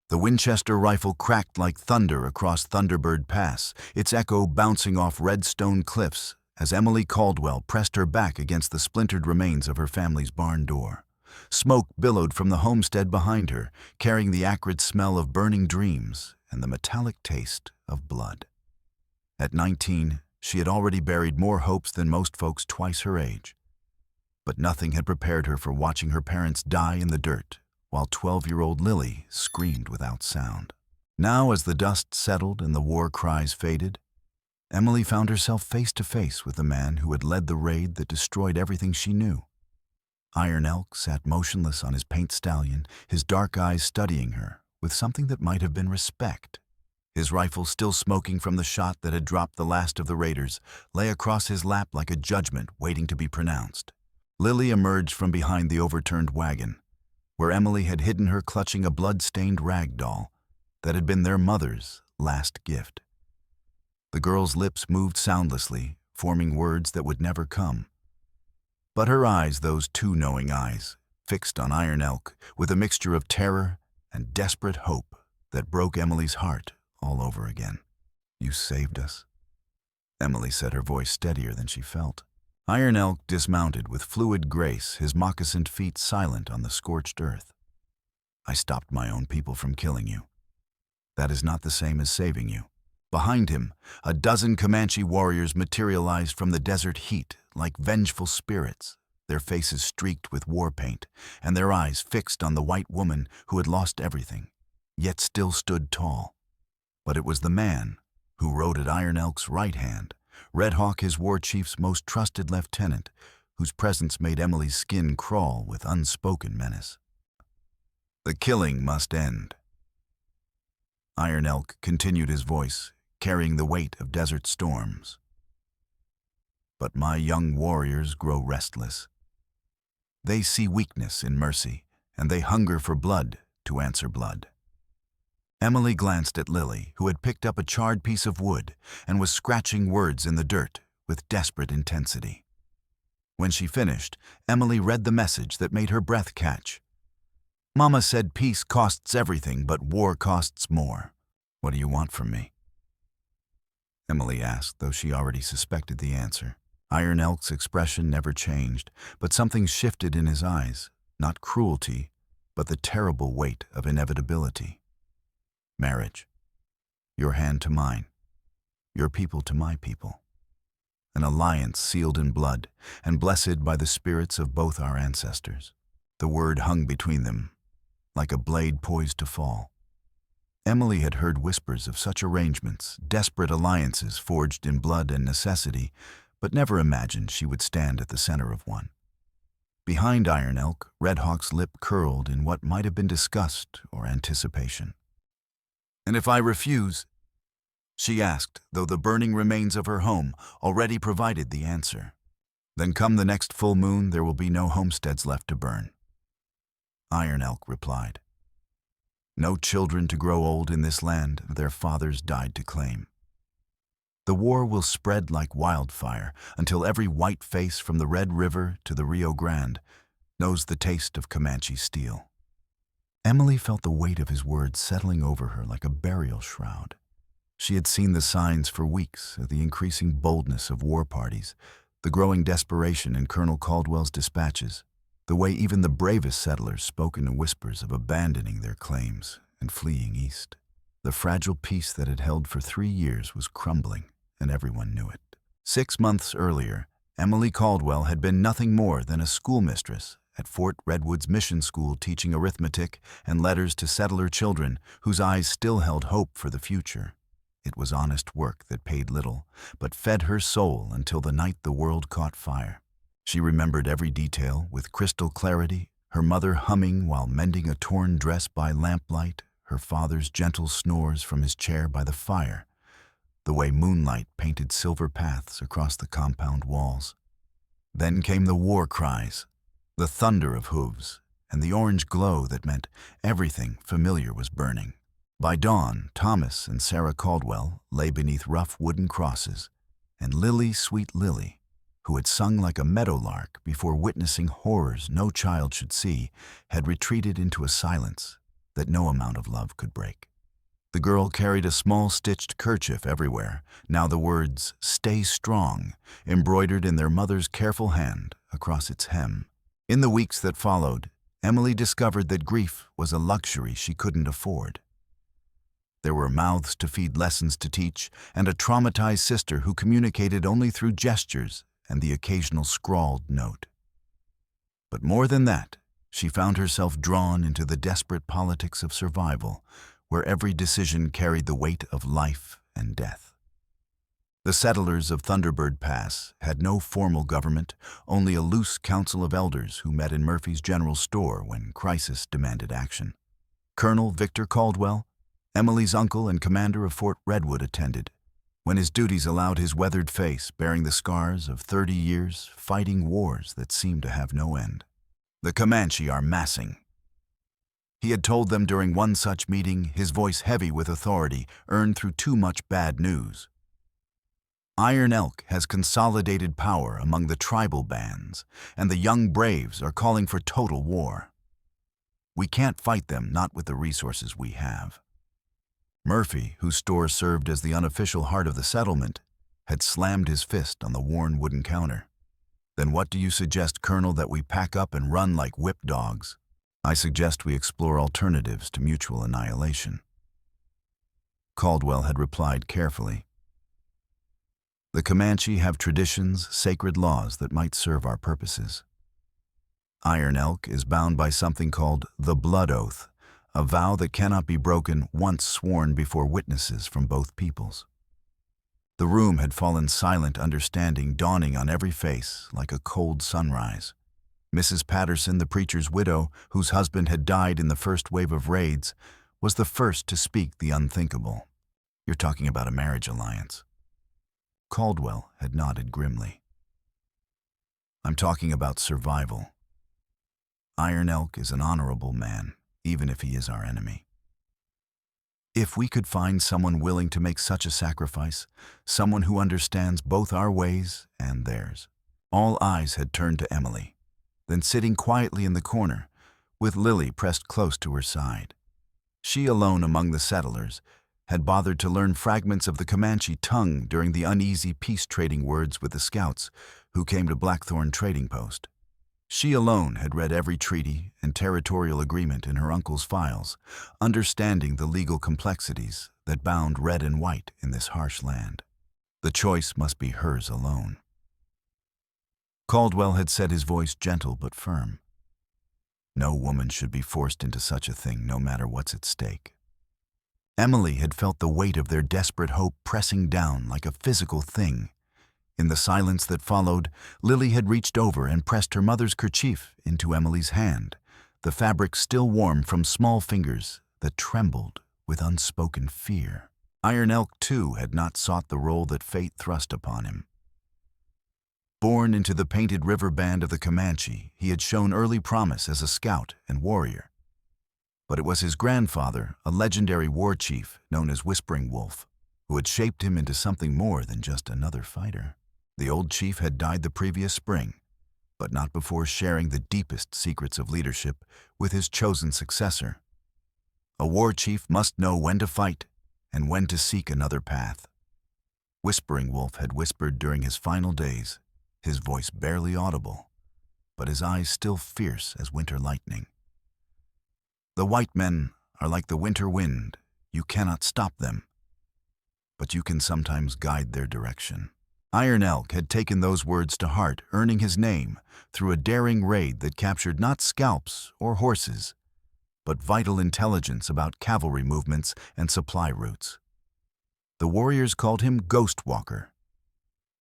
The Winchester rifle cracked like thunder across Thunderbird Pass, its echo bouncing off red stone cliffs as Emily Caldwell pressed her back against the splintered remains of her family's barn door. Smoke billowed from the homestead behind her, carrying the acrid smell of burning dreams and the metallic taste of blood. At 19, she had already buried more hopes than most folks twice her age. But nothing had prepared her for watching her parents die in the dirt, while 12-year-old Lily screamed without sound. Now, as the dust settled and the war cries faded, Emily found herself face to face with the man who had led the raid that destroyed everything she knew. Iron Elk sat motionless on his paint stallion, his dark eyes studying her with something that might have been respect. His rifle, still smoking from the shot that had dropped the last of the raiders, lay across his lap like a judgment waiting to be pronounced. Lily emerged from behind the overturned wagon, where Emily had hidden her clutching a blood-stained rag doll that had been their mother's last gift. The girl's lips moved soundlessly, forming words that would never come. But her eyes, those two knowing eyes, fixed on Iron Elk with a mixture of terror and desperate hope that broke Emily's heart all over again. "You saved us," Emily said, her voice steadier than she felt. Iron Elk dismounted with fluid grace, his moccasined feet silent on the scorched earth. "I stopped my own people from killing you. That is not the same as saving you." Behind him, a dozen Comanche warriors materialized from the desert heat like vengeful spirits, their faces streaked with war paint and their eyes fixed on the white woman who had lost everything, yet still stood tall. But it was the man who rode at Iron Elk's right hand, Red Hawk, his war chief's most trusted lieutenant, whose presence made Emily's skin crawl with unspoken menace. "The killing must end." Iron Elk continued his voice, carrying the weight of desert storms. "But my young warriors grow restless. They see weakness in mercy, and they hunger for blood to answer blood." Emily glanced at Lily, who had picked up a charred piece of wood and was scratching words in the dirt with desperate intensity. When she finished, Emily read the message that made her breath catch. "Mama said peace costs everything, but war costs more. What do you want from me?" Emily asked, though she already suspected the answer. Iron Elk's expression never changed, but something shifted in his eyes, not cruelty, but the terrible weight of inevitability. "Marriage. Your hand to mine. Your people to my people. An alliance sealed in blood and blessed by the spirits of both our ancestors." The word hung between them, like a blade poised to fall. Emily had heard whispers of such arrangements, desperate alliances forged in blood and necessity, but never imagined she would stand at the center of one. Behind Iron Elk, Red Hawk's lip curled in what might have been disgust or anticipation. "And if I refuse?" she asked, though the burning remains of her home already provided the answer. "Then come the next full moon, there will be no homesteads left to burn," Iron Elk replied. "No children to grow old in this land their fathers died to claim. The war will spread like wildfire until every white face from the Red River to the Rio Grande knows the taste of Comanche steel." Emily felt the weight of his words settling over her like a burial shroud. She had seen the signs for weeks of the increasing boldness of war parties, the growing desperation in Colonel Caldwell's dispatches, the way even the bravest settlers spoke in whispers of abandoning their claims and fleeing east. The fragile peace that had held for 3 years was crumbling, and everyone knew it. 6 months earlier, Emily Caldwell had been nothing more than a schoolmistress at Fort Redwood's mission school, teaching arithmetic and letters to settler children whose eyes still held hope for the future. It was honest work that paid little, but fed her soul until the night the world caught fire. She remembered every detail with crystal clarity, her mother humming while mending a torn dress by lamplight, her father's gentle snores from his chair by the fire, the way moonlight painted silver paths across the compound walls. Then came the war cries, the thunder of hooves, and the orange glow that meant everything familiar was burning. By dawn, Thomas and Sarah Caldwell lay beneath rough wooden crosses, and Lily, sweet Lily, who had sung like a meadowlark before witnessing horrors no child should see, had retreated into a silence that no amount of love could break. The girl carried a small stitched kerchief everywhere, now the words, "Stay strong," embroidered in their mother's careful hand across its hem. In the weeks that followed, Emily discovered that grief was a luxury she couldn't afford. There were mouths to feed, lessons to teach, and a traumatized sister who communicated only through gestures and the occasional scrawled note. But more than that, she found herself drawn into the desperate politics of survival, where every decision carried the weight of life and death. The settlers of Thunderbird Pass had no formal government, only a loose council of elders who met in Murphy's general store when crisis demanded action. Colonel Victor Caldwell, Emily's uncle and commander of Fort Redwood, attended, when his duties allowed his weathered face bearing the scars of 30 years fighting wars that seemed to have no end. "The Comanche are massing," he had told them during one such meeting, his voice heavy with authority earned through too much bad news. "Iron Elk has consolidated power among the tribal bands, and the young braves are calling for total war. We can't fight them, not with the resources we have." Murphy, whose store served as the unofficial heart of the settlement, had slammed his fist on the worn wooden counter. "Then what do you suggest, Colonel, that we pack up and run like whip dogs?" "I suggest we explore alternatives to mutual annihilation." Caldwell had replied carefully. "The Comanche have traditions, sacred laws that might serve our purposes. Iron Elk is bound by something called the Blood Oath, a vow that cannot be broken once sworn before witnesses from both peoples." The room had fallen silent, understanding dawning on every face like a cold sunrise. Mrs. Patterson, the preacher's widow, whose husband had died in the first wave of raids, was the first to speak the unthinkable. "You're talking about a marriage alliance." Caldwell had nodded grimly. "I'm talking about survival. Iron Elk is an honorable man, even if he is our enemy. If we could find someone willing to make such a sacrifice, someone who understands both our ways and theirs." All eyes had turned to Emily, then sitting quietly in the corner, with Lily pressed close to her side. She alone among the settlers had bothered to learn fragments of the Comanche tongue during the uneasy peace-trading words with the scouts who came to Blackthorn Trading Post. She alone had read every treaty and territorial agreement in her uncle's files, understanding the legal complexities that bound red and white in this harsh land. The choice must be hers alone. Caldwell had said, his voice gentle but firm. "No woman should be forced into such a thing, no matter what's at stake." Emily had felt the weight of their desperate hope pressing down like a physical thing. In the silence that followed, Lily had reached over and pressed her mother's kerchief into Emily's hand, the fabric still warm from small fingers that trembled with unspoken fear. Iron Elk, too, had not sought the role that fate thrust upon him. Born into the Painted River band of the Comanche, he had shown early promise as a scout and warrior. But it was his grandfather, a legendary war chief known as Whispering Wolf, who had shaped him into something more than just another fighter. The old chief had died the previous spring, but not before sharing the deepest secrets of leadership with his chosen successor. A war chief must know when to fight and when to seek another path. Whispering Wolf had whispered during his final days, his voice barely audible, but his eyes still fierce as winter lightning. "The white men are like the winter wind. You cannot stop them, but you can sometimes guide their direction." Iron Elk had taken those words to heart, earning his name through a daring raid that captured not scalps or horses, but vital intelligence about cavalry movements and supply routes. The warriors called him Ghost Walker,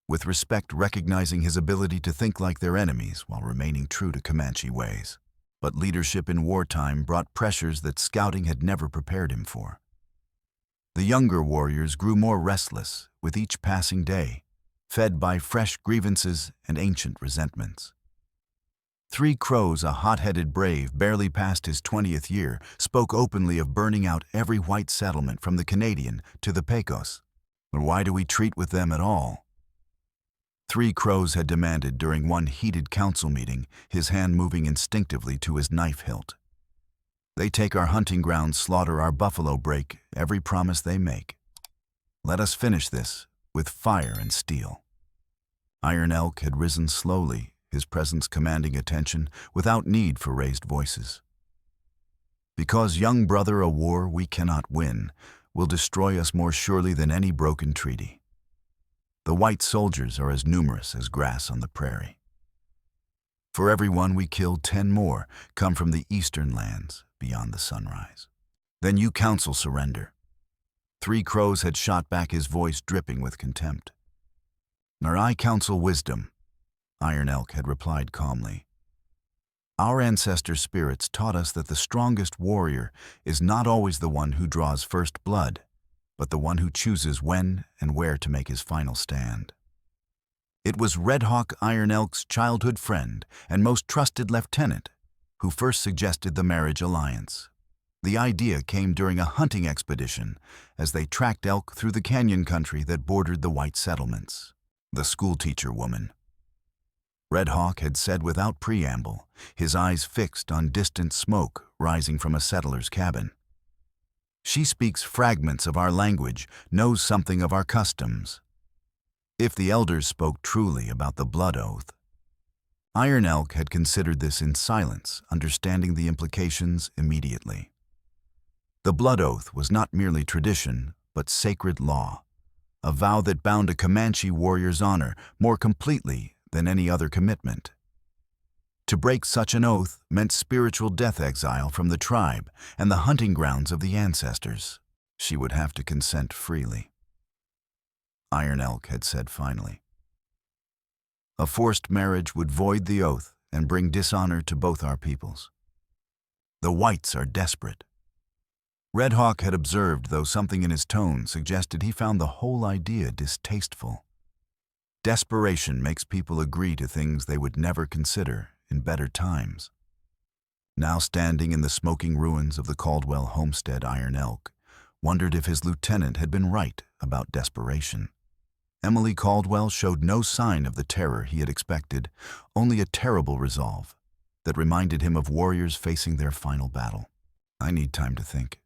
with respect recognizing his ability to think like their enemies while remaining true to Comanche ways. But leadership in wartime brought pressures that scouting had never prepared him for. The younger warriors grew more restless with each passing day, fed by fresh grievances and ancient resentments. Three Crows, a hot-headed brave barely past his 20th year, spoke openly of burning out every white settlement from the Canadian to the Pecos. But why do we treat with them at all? Three Crows had demanded during one heated council meeting, his hand moving instinctively to his knife hilt. They take our hunting grounds, slaughter our buffalo, break every promise they make. Let us finish this with fire and steel." Iron Elk had risen slowly, his presence commanding attention without need for raised voices. "Because, young brother, a war we cannot win will destroy us more surely than any broken treaty. The white soldiers are as numerous as grass on the prairie. For every one we kill, 10 more come from the eastern lands beyond the sunrise. Then you counsel surrender." Three Crows had shot back, his voice dripping with contempt. "Nor I counsel wisdom," Iron Elk had replied calmly. "Our ancestor spirits taught us that the strongest warrior is not always the one who draws first blood, but the one who chooses when and where to make his final stand. It was Red Hawk, Iron Elk's childhood friend and most trusted lieutenant, who first suggested the marriage alliance. The idea came during a hunting expedition as they tracked elk through the canyon country that bordered the white settlements. The schoolteacher woman, Red Hawk had said without preamble, his eyes fixed on distant smoke rising from a settler's cabin. "She speaks fragments of our language, knows something of our customs." If the elders spoke truly about the blood oath, Iron Elk had considered this in silence, understanding the implications immediately. The blood oath was not merely tradition, but sacred law, a vow that bound a Comanche warrior's honor more completely than any other commitment. To break such an oath meant spiritual death, exile from the tribe and the hunting grounds of the ancestors. She would have to consent freely. Iron Elk had said finally. A forced marriage would void the oath and bring dishonor to both our peoples. The whites are desperate. Red Hawk had observed, though something in his tone suggested he found the whole idea distasteful. Desperation makes people agree to things they would never consider in better times. Now standing in the smoking ruins of the Caldwell homestead, Iron Elk wondered if his lieutenant had been right about desperation. Emily Caldwell showed no sign of the terror he had expected, only a terrible resolve that reminded him of warriors facing their final battle. "I need time to think,"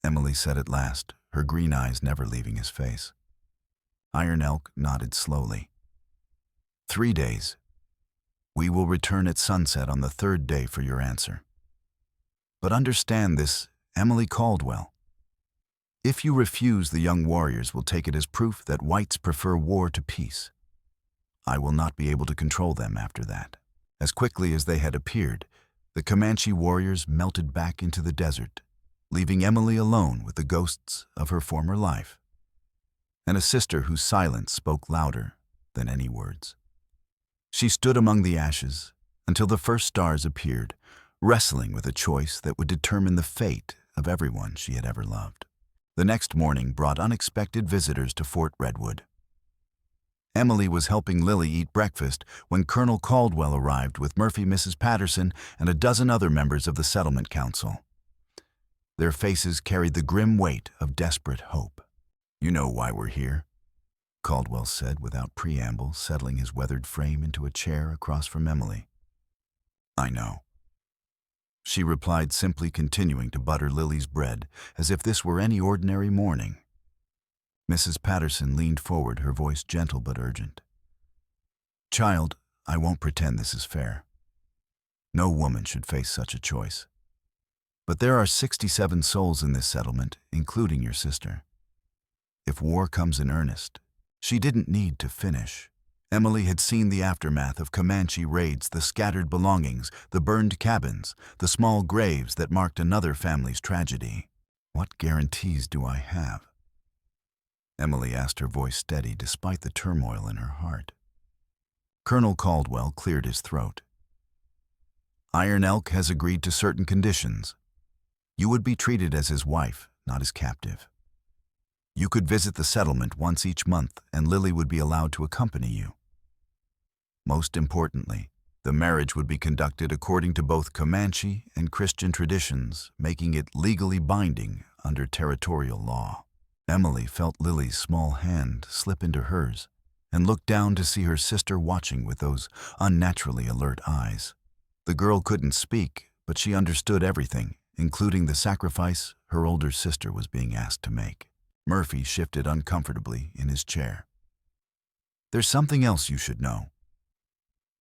Emily said at last, her green eyes never leaving his face. Iron Elk nodded slowly. 3 days. We will return at sunset on the 3rd day for your answer. But understand this, Emily Caldwell. If you refuse, the young warriors will take it as proof that whites prefer war to peace. I will not be able to control them after that." As quickly as they had appeared, the Comanche warriors melted back into the desert, leaving Emily alone with the ghosts of her former life, and a sister whose silence spoke louder than any words. She stood among the ashes until the first stars appeared, wrestling with a choice that would determine the fate of everyone she had ever loved. The next morning brought unexpected visitors to Fort Redwood. Emily was helping Lily eat breakfast when Colonel Caldwell arrived with Murphy, Mrs. Patterson, and a dozen other members of the settlement council. Their faces carried the grim weight of desperate hope. "You know why we're here," Caldwell said without preamble, settling his weathered frame into a chair across from Emily. "I know," she replied, simply continuing to butter Lily's bread as if this were any ordinary morning. Mrs. Patterson leaned forward, her voice gentle but urgent. "Child, I won't pretend this is fair. No woman should face such a choice. But there are 67 souls in this settlement, including your sister. If war comes in earnest, she didn't need to finish." Emily had seen the aftermath of Comanche raids, the scattered belongings, the burned cabins, the small graves that marked another family's tragedy. "What guarantees do I have?" Emily asked, her voice steady despite the turmoil in her heart. Colonel Caldwell cleared his throat. "Iron Elk has agreed to certain conditions. You would be treated as his wife, not as captive. You could visit the settlement once each month, and Lily would be allowed to accompany you. Most importantly, the marriage would be conducted according to both Comanche and Christian traditions, making it legally binding under territorial law." Emily felt Lily's small hand slip into hers and looked down to see her sister watching with those unnaturally alert eyes. The girl couldn't speak, but she understood everything including the sacrifice her older sister was being asked to make. Murphy shifted uncomfortably in his chair. There's something else you should know.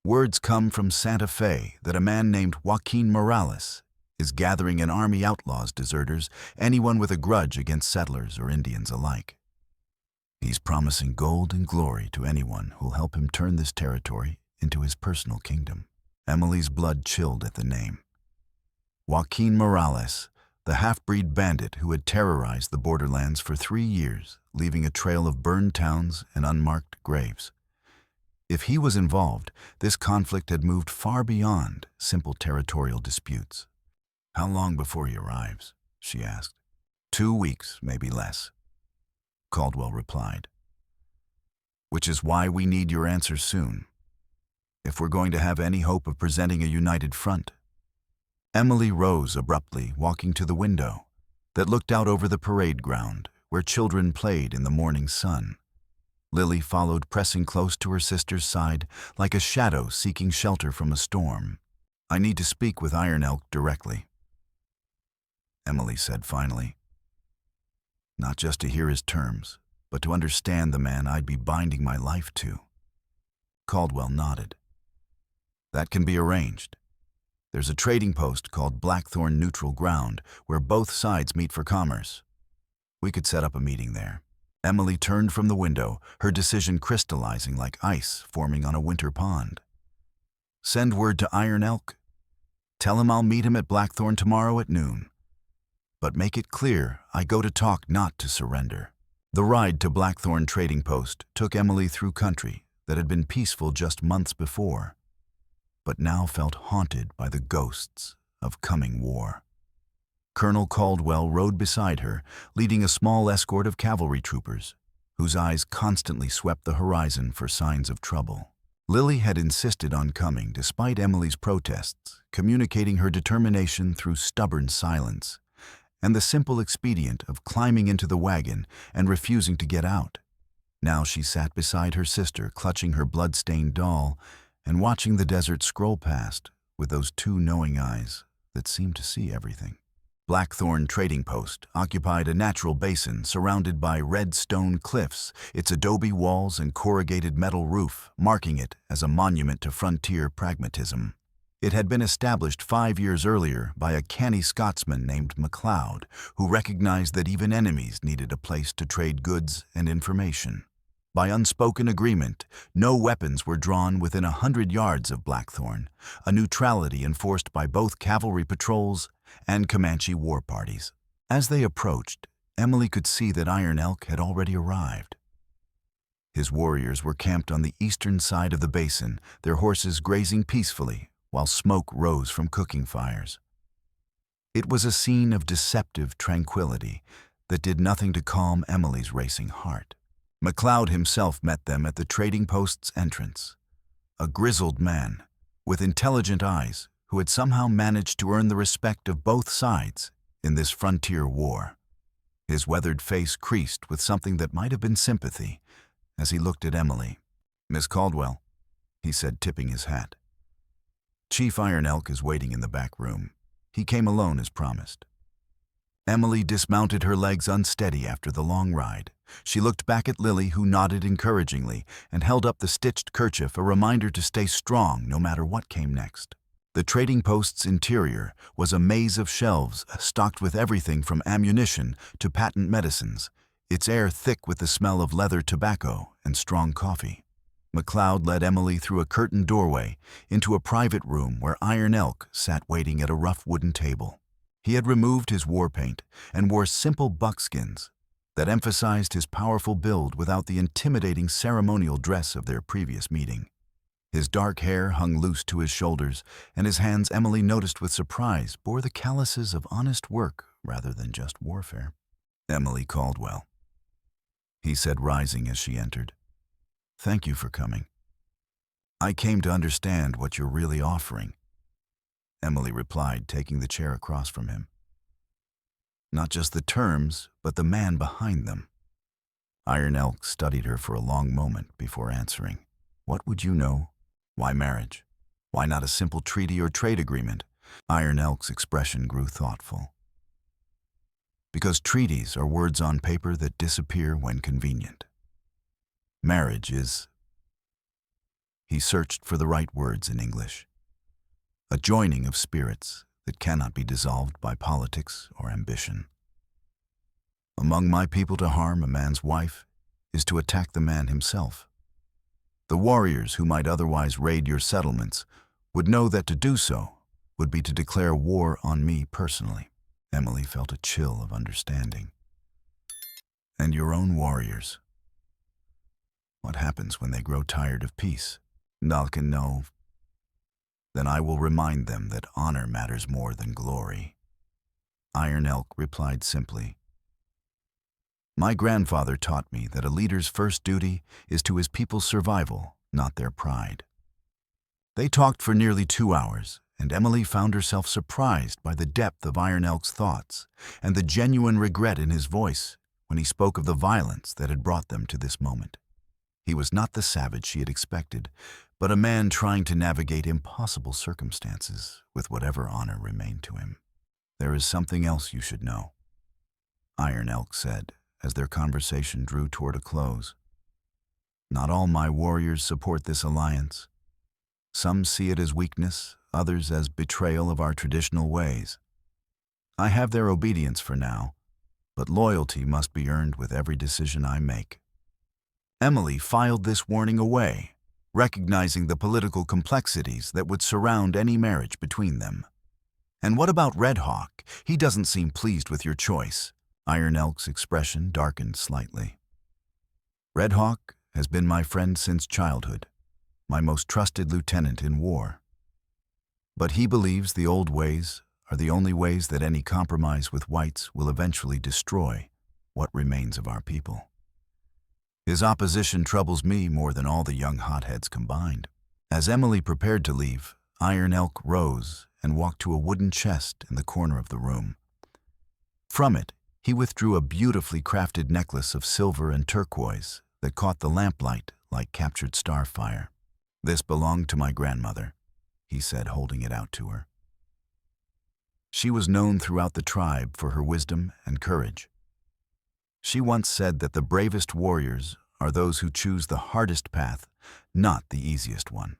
Words come from Santa Fe that a man named Joaquin Morales is gathering an army outlaws, deserters, anyone with a grudge against settlers or Indians alike. He's promising gold and glory to anyone who'll help him turn this territory into his personal kingdom. Emily's blood chilled at the name. Joaquin Morales, the half-breed bandit who had terrorized the borderlands for 3 years, leaving a trail of burned towns and unmarked graves. If he was involved, this conflict had moved far beyond simple territorial disputes. "How long before he arrives?" she asked. 2 weeks, maybe less," Caldwell replied. "Which is why we need your answer soon, if we're going to have any hope of presenting a united front." Emily rose abruptly, walking to the window that looked out over the parade ground where children played in the morning sun. Lily followed, pressing close to her sister's side like a shadow seeking shelter from a storm. "I need to speak with Iron Elk directly," Emily said finally. "Not just to hear his terms, but to understand the man I'd be binding my life to." Caldwell nodded. "That can be arranged. There's a trading post called Blackthorn Neutral Ground where both sides meet for commerce. We could set up a meeting there." Emily turned from the window, her decision crystallizing like ice forming on a winter pond. "Send word to Iron Elk. Tell him I'll meet him at Blackthorn tomorrow at noon. But make it clear I go to talk, not to surrender." The ride to Blackthorn Trading Post took Emily through country that had been peaceful just months before, but now felt haunted by the ghosts of coming war. Colonel Caldwell rode beside her, leading a small escort of cavalry troopers, whose eyes constantly swept the horizon for signs of trouble. Lily had insisted on coming despite Emily's protests, communicating her determination through stubborn silence, and the simple expedient of climbing into the wagon and refusing to get out. Now she sat beside her sister, clutching her blood-stained doll and watching the desert scroll past with those 2 knowing eyes that seemed to see everything. Blackthorn Trading Post occupied a natural basin surrounded by red stone cliffs, its adobe walls and corrugated metal roof marking it as a monument to frontier pragmatism. It had been established 5 years earlier by a canny Scotsman named MacLeod, who recognized that even enemies needed a place to trade goods and information. By unspoken agreement, no weapons were drawn within 100 yards of Blackthorn, a neutrality enforced by both cavalry patrols and Comanche war parties. As they approached, Emily could see that Iron Elk had already arrived. His warriors were camped on the eastern side of the basin, their horses grazing peacefully while smoke rose from cooking fires. It was a scene of deceptive tranquility that did nothing to calm Emily's racing heart. MacLeod himself met them at the trading post's entrance, a grizzled man with intelligent eyes who had somehow managed to earn the respect of both sides in this frontier war. His weathered face creased with something that might have been sympathy as he looked at Emily. "Miss Caldwell," he said, tipping his hat. "Chief Iron Elk is waiting in the back room. He came alone as promised." Emily dismounted, her legs unsteady after the long ride. She looked back at Lily, who nodded encouragingly and held up the stitched kerchief, a reminder to stay strong no matter what came next. The trading post's interior was a maze of shelves stocked with everything from ammunition to patent medicines, its air thick with the smell of leather, tobacco, and strong coffee. MacLeod led Emily through a curtained doorway into a private room where Iron Elk sat waiting at a rough wooden table. He had removed his war paint and wore simple buckskins that emphasized his powerful build without the intimidating ceremonial dress of their previous meeting. His dark hair hung loose to his shoulders, and his hands, Emily noticed with surprise, bore the calluses of honest work rather than just warfare. "Emily Caldwell," he said, rising as she entered. "Thank you for coming. I came to understand what you're really offering," Emily replied, taking the chair across from him. "Not just the terms, but the man behind them." Iron Elk studied her for a long moment before answering. "What would you know? Why marriage? Why not a simple treaty or trade agreement? Iron Elk's expression grew thoughtful. Because treaties are words on paper that disappear when convenient. Marriage is... He searched for the right words in English. A joining of spirits that cannot be dissolved by politics or ambition. Among my people, to harm a man's wife is to attack the man himself. The warriors who might otherwise raid your settlements would know that to do so would be to declare war on me personally. Emily felt a chill of understanding. And your own warriors. What happens when they grow tired of peace? Nalkin, no. Then I will remind them that honor matters more than glory. Iron Elk replied simply. My grandfather taught me that a leader's first duty is to his people's survival, not their pride. They talked for nearly 2 hours, and Emily found herself surprised by the depth of Iron Elk's thoughts and the genuine regret in his voice when he spoke of the violence that had brought them to this moment. He was not the savage she had expected, but a man trying to navigate impossible circumstances with whatever honor remained to him. There is something else you should know, Iron Elk said as their conversation drew toward a close. Not all my warriors support this alliance. Some see it as weakness, others as betrayal of our traditional ways. I have their obedience for now, but loyalty must be earned with every decision I make. Emily filed this warning away, recognizing the political complexities that would surround any marriage between them. And what about Red Hawk? He doesn't seem pleased with your choice. Iron Elk's expression darkened slightly. Red Hawk has been my friend since childhood, my most trusted lieutenant in war. But he believes the old ways are the only ways that any compromise with whites will eventually destroy what remains of our people. His opposition troubles me more than all the young hotheads combined. As Emily prepared to leave, Iron Elk rose and walked to a wooden chest in the corner of the room. From it, he withdrew a beautifully crafted necklace of silver and turquoise that caught the lamplight like captured starfire. This belonged to my grandmother, he said, holding it out to her. She was known throughout the tribe for her wisdom and courage. She once said that the bravest warriors are those who choose the hardest path, not the easiest one.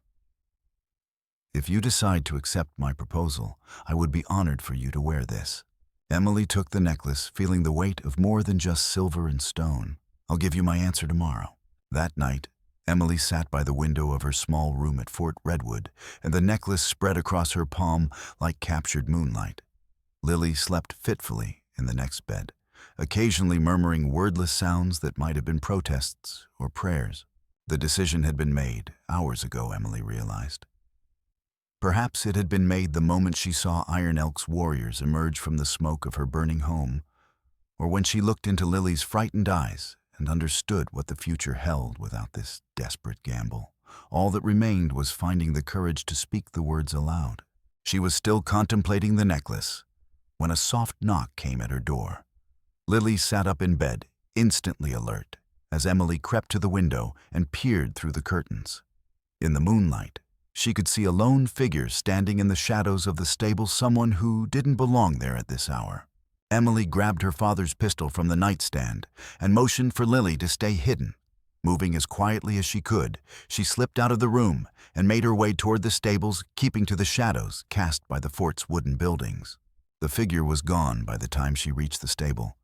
If you decide to accept my proposal, I would be honored for you to wear this. Emily took the necklace, feeling the weight of more than just silver and stone. I'll give you my answer tomorrow. That night, Emily sat by the window of her small room at Fort Redwood, and the necklace spread across her palm like captured moonlight. Lily slept fitfully in the next bed, occasionally murmuring wordless sounds that might have been protests or prayers. The decision had been made hours ago, Emily realized. Perhaps it had been made the moment she saw Iron Elk's warriors emerge from the smoke of her burning home, or when she looked into Lily's frightened eyes and understood what the future held without this desperate gamble. All that remained was finding the courage to speak the words aloud. She was still contemplating the necklace when a soft knock came at her door. Lily sat up in bed, instantly alert, as Emily crept to the window and peered through the curtains. In the moonlight, she could see a lone figure standing in the shadows of the stable, someone who didn't belong there at this hour. Emily grabbed her father's pistol from the nightstand and motioned for Lily to stay hidden. Moving as quietly as she could, she slipped out of the room and made her way toward the stables, keeping to the shadows cast by the fort's wooden buildings. The figure was gone by the time she reached the stable,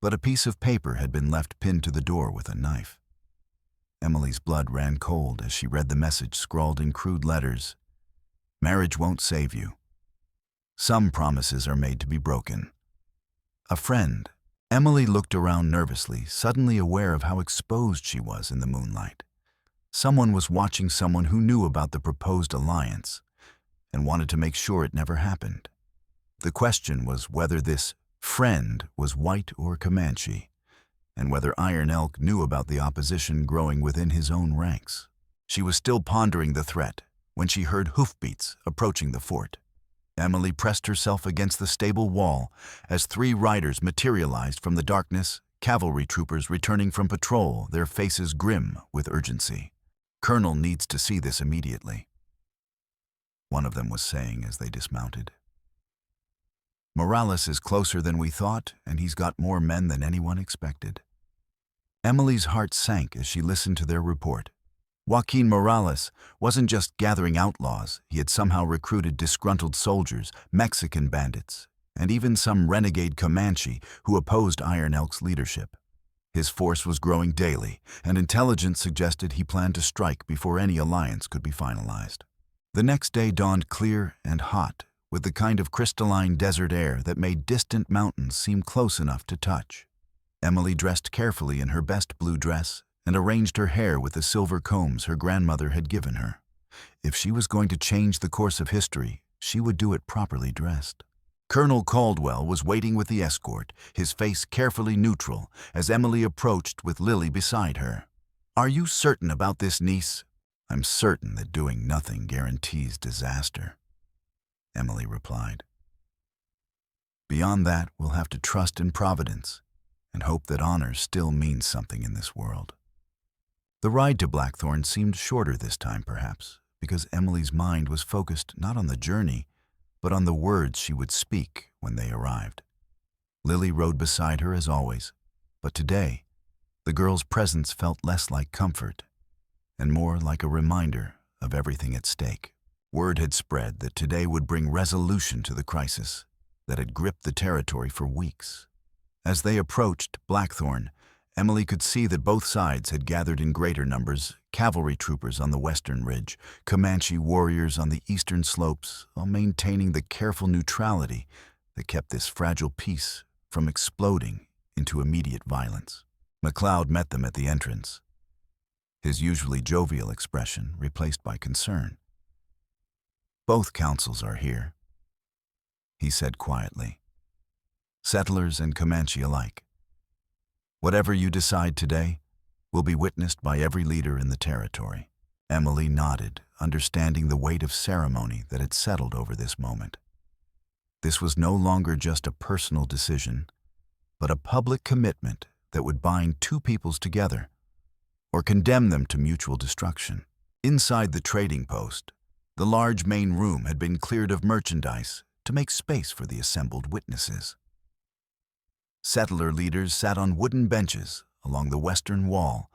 but a piece of paper had been left pinned to the door with a knife. Emily's blood ran cold as she read the message scrawled in crude letters. Marriage won't save you. Some promises are made to be broken. A friend. Emily looked around nervously, suddenly aware of how exposed she was in the moonlight. Someone was watching someone who knew about the proposed alliance and wanted to make sure it never happened. The question was whether this friend was white or Comanche, and whether Iron Elk knew about the opposition growing within his own ranks. She was still pondering the threat when she heard hoofbeats approaching the fort. Emily pressed herself against the stable wall as 3 riders materialized from the darkness, cavalry troopers returning from patrol, their faces grim with urgency. Colonel needs to see this immediately. one of them was saying as they dismounted. Morales is closer than we thought, and he's got more men than anyone expected. Emily's heart sank as she listened to their report. Joaquin Morales wasn't just gathering outlaws, he had somehow recruited disgruntled soldiers, Mexican bandits, and even some renegade Comanche who opposed Iron Elk's leadership. His force was growing daily, and intelligence suggested he planned to strike before any alliance could be finalized. The next day dawned clear and hot, with the kind of crystalline desert air that made distant mountains seem close enough to touch. Emily dressed carefully in her best blue dress and arranged her hair with the silver combs her grandmother had given her. If she was going to change the course of history, she would do it properly dressed. Colonel Caldwell was waiting with the escort, his face carefully neutral, as Emily approached with Lily beside her. "Are you certain about this, niece?" "I'm certain that doing nothing guarantees disaster," Emily replied. "Beyond that, we'll have to trust in Providence and hope that honor still means something in this world." The ride to Blackthorn seemed shorter this time, perhaps, because Emily's mind was focused not on the journey, but on the words she would speak when they arrived. Lily rode beside her as always, but today, the girl's presence felt less like comfort and more like a reminder of everything at stake. Word had spread that today would bring resolution to the crisis that had gripped the territory for weeks. As they approached Blackthorn, Emily could see that both sides had gathered in greater numbers, cavalry troopers on the western ridge, Comanche warriors on the eastern slopes, while maintaining the careful neutrality that kept this fragile peace from exploding into immediate violence. MacLeod met them at the entrance, his usually jovial expression replaced by concern. "Both councils are here," he said quietly. "Settlers and Comanche alike. Whatever you decide today will be witnessed by every leader in the territory." Emily nodded, understanding the weight of ceremony that had settled over this moment. This was no longer just a personal decision, but a public commitment that would bind two peoples together or condemn them to mutual destruction. Inside the trading post, the large main room had been cleared of merchandise to make space for the assembled witnesses. Settler leaders sat on wooden benches along the western wall,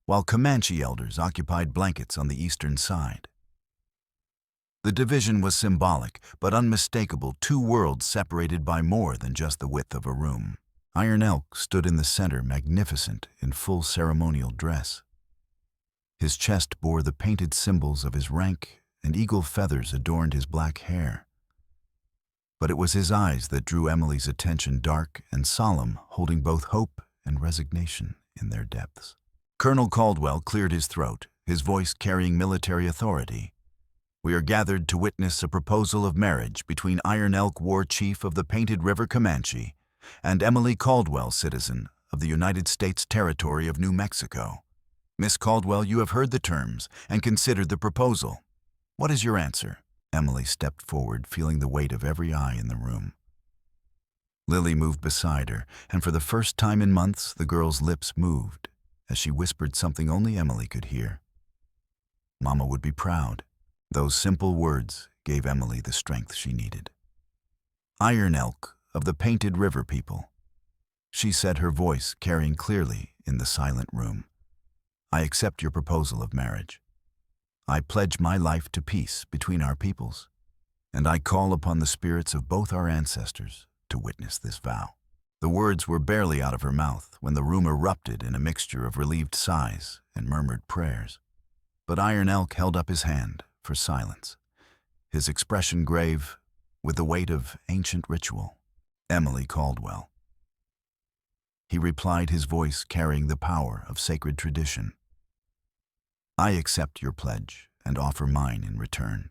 while Comanche elders occupied blankets on the eastern side. The division was symbolic, but unmistakable, two worlds separated by more than just the width of a room. Iron Elk stood in the center, magnificent in full ceremonial dress. His chest bore the painted symbols of his rank, and eagle feathers adorned his black hair. But it was his eyes that drew Emily's attention, dark and solemn, holding both hope and resignation in their depths. Colonel Caldwell cleared his throat, his voice carrying military authority. "We are gathered to witness a proposal of marriage between Iron Elk, war chief of the Painted River Comanche, and Emily Caldwell, citizen of the United States territory of New Mexico. Miss Caldwell, you have heard the terms and considered the proposal. What is your answer?" Emily stepped forward, feeling the weight of every eye in the room. Lily moved beside her, and for the first time in months, the girl's lips moved as she whispered something only Emily could hear. Mama would be proud. Those simple words gave Emily the strength she needed. "Iron Elk of the Painted River people," she said, her voice carrying clearly in the silent room. "I accept your proposal of marriage. I pledge my life to peace between our peoples, and I call upon the spirits of both our ancestors to witness this vow." The words were barely out of her mouth when the room erupted in a mixture of relieved sighs and murmured prayers. But Iron Elk held up his hand for silence, his expression grave with the weight of ancient ritual. "Emily Caldwell," he replied, his voice carrying the power of sacred tradition. "I accept your pledge and offer mine in return.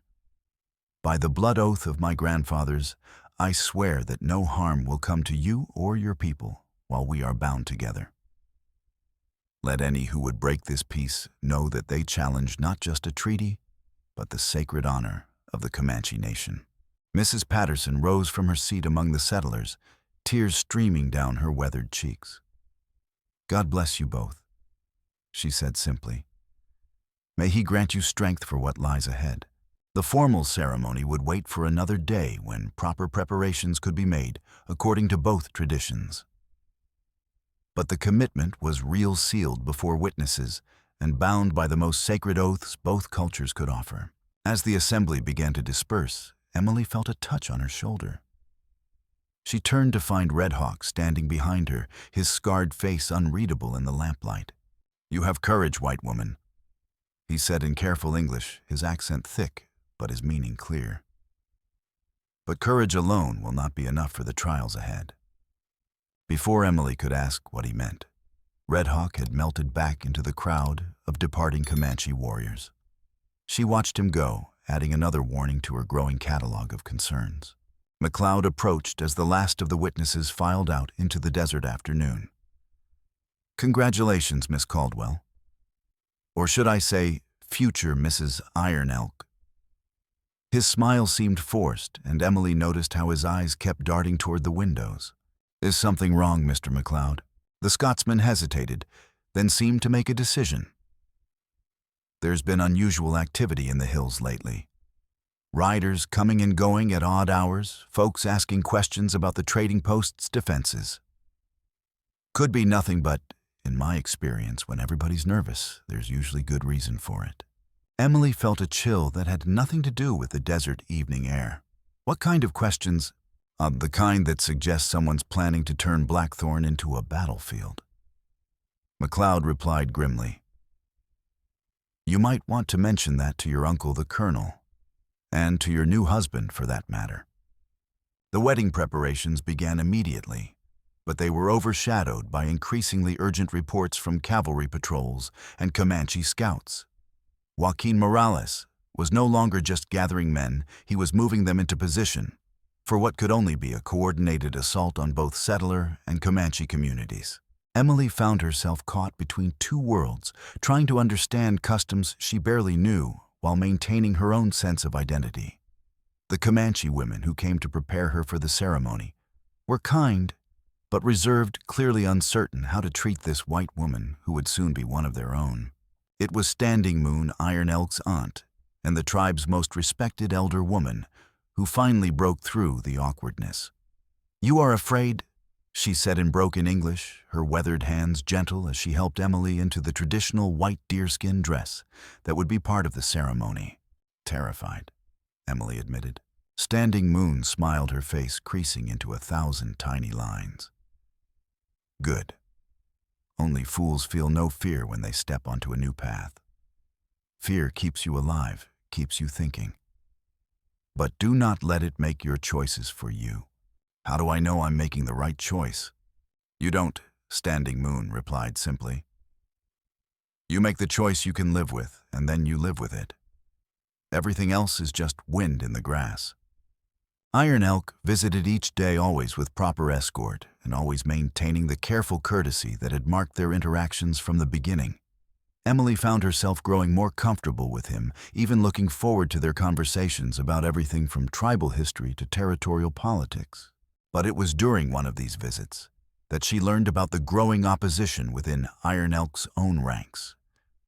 By the blood oath of my grandfathers, I swear that no harm will come to you or your people while we are bound together. Let any who would break this peace know that they challenge not just a treaty, but the sacred honor of the Comanche Nation." Mrs. Patterson rose from her seat among the settlers, tears streaming down her weathered cheeks. "God bless you both," she said simply. "May he grant you strength for what lies ahead." The formal ceremony would wait for another day when proper preparations could be made according to both traditions. But the commitment was real sealed before witnesses and bound by the most sacred oaths both cultures could offer. As the assembly began to disperse, Emily felt a touch on her shoulder. She turned to find Red Hawk standing behind her, his scarred face unreadable in the lamplight. "You have courage, white woman," he said in careful English, his accent thick, but his meaning clear. But courage alone will not be enough for the trials ahead. Before Emily could ask what he meant, Red Hawk had melted back into the crowd of departing Comanche warriors. She watched him go, adding another warning to her growing catalog of concerns. McLeod approached as the last of the witnesses filed out into the desert afternoon. "Congratulations, Miss Caldwell. Or should I say, future Mrs. Iron Elk." His smile seemed forced, and Emily noticed how his eyes kept darting toward the windows. "Is something wrong, Mr. McLeod?" The Scotsman hesitated, then seemed to make a decision. "There's been unusual activity in the hills lately. Riders coming and going at odd hours, folks asking questions about the trading post's defenses. Could be nothing but, in my experience, when everybody's nervous, there's usually good reason for it." Emily felt a chill that had nothing to do with the desert evening air. "What kind of questions?" "The kind that suggests someone's planning to turn Blackthorn into a battlefield." McLeod replied grimly. "You might want to mention that to your uncle the colonel, and to your new husband for that matter." The wedding preparations began immediately, but they were overshadowed by increasingly urgent reports from cavalry patrols and Comanche scouts. Joaquin Morales was no longer just gathering men, he was moving them into position for what could only be a coordinated assault on both settler and Comanche communities. Emily found herself caught between two worlds, trying to understand customs she barely knew while maintaining her own sense of identity. The Comanche women who came to prepare her for the ceremony were kind, but reserved, clearly uncertain how to treat this white woman who would soon be one of their own. It was Standing Moon Iron Elk's aunt, and the tribe's most respected elder woman, who finally broke through the awkwardness. "You are afraid," she said in broken English, her weathered hands gentle as she helped Emily into the traditional white deerskin dress that would be part of the ceremony. "Terrified," Emily admitted. Standing Moon smiled, her face creasing into 1,000 tiny lines. "Good. Only fools feel no fear when they step onto a new path. Fear keeps you alive, keeps you thinking. But do not let it make your choices for you." "How do I know I'm making the right choice?" "You don't," Standing Moon replied simply. "You make the choice you can live with, and then you live with it. Everything else is just wind in the grass." Iron Elk visited each day, always with proper escort and always maintaining the careful courtesy that had marked their interactions from the beginning. Emily found herself growing more comfortable with him, even looking forward to their conversations about everything from tribal history to territorial politics. But it was during one of these visits that she learned about the growing opposition within Iron Elk's own ranks.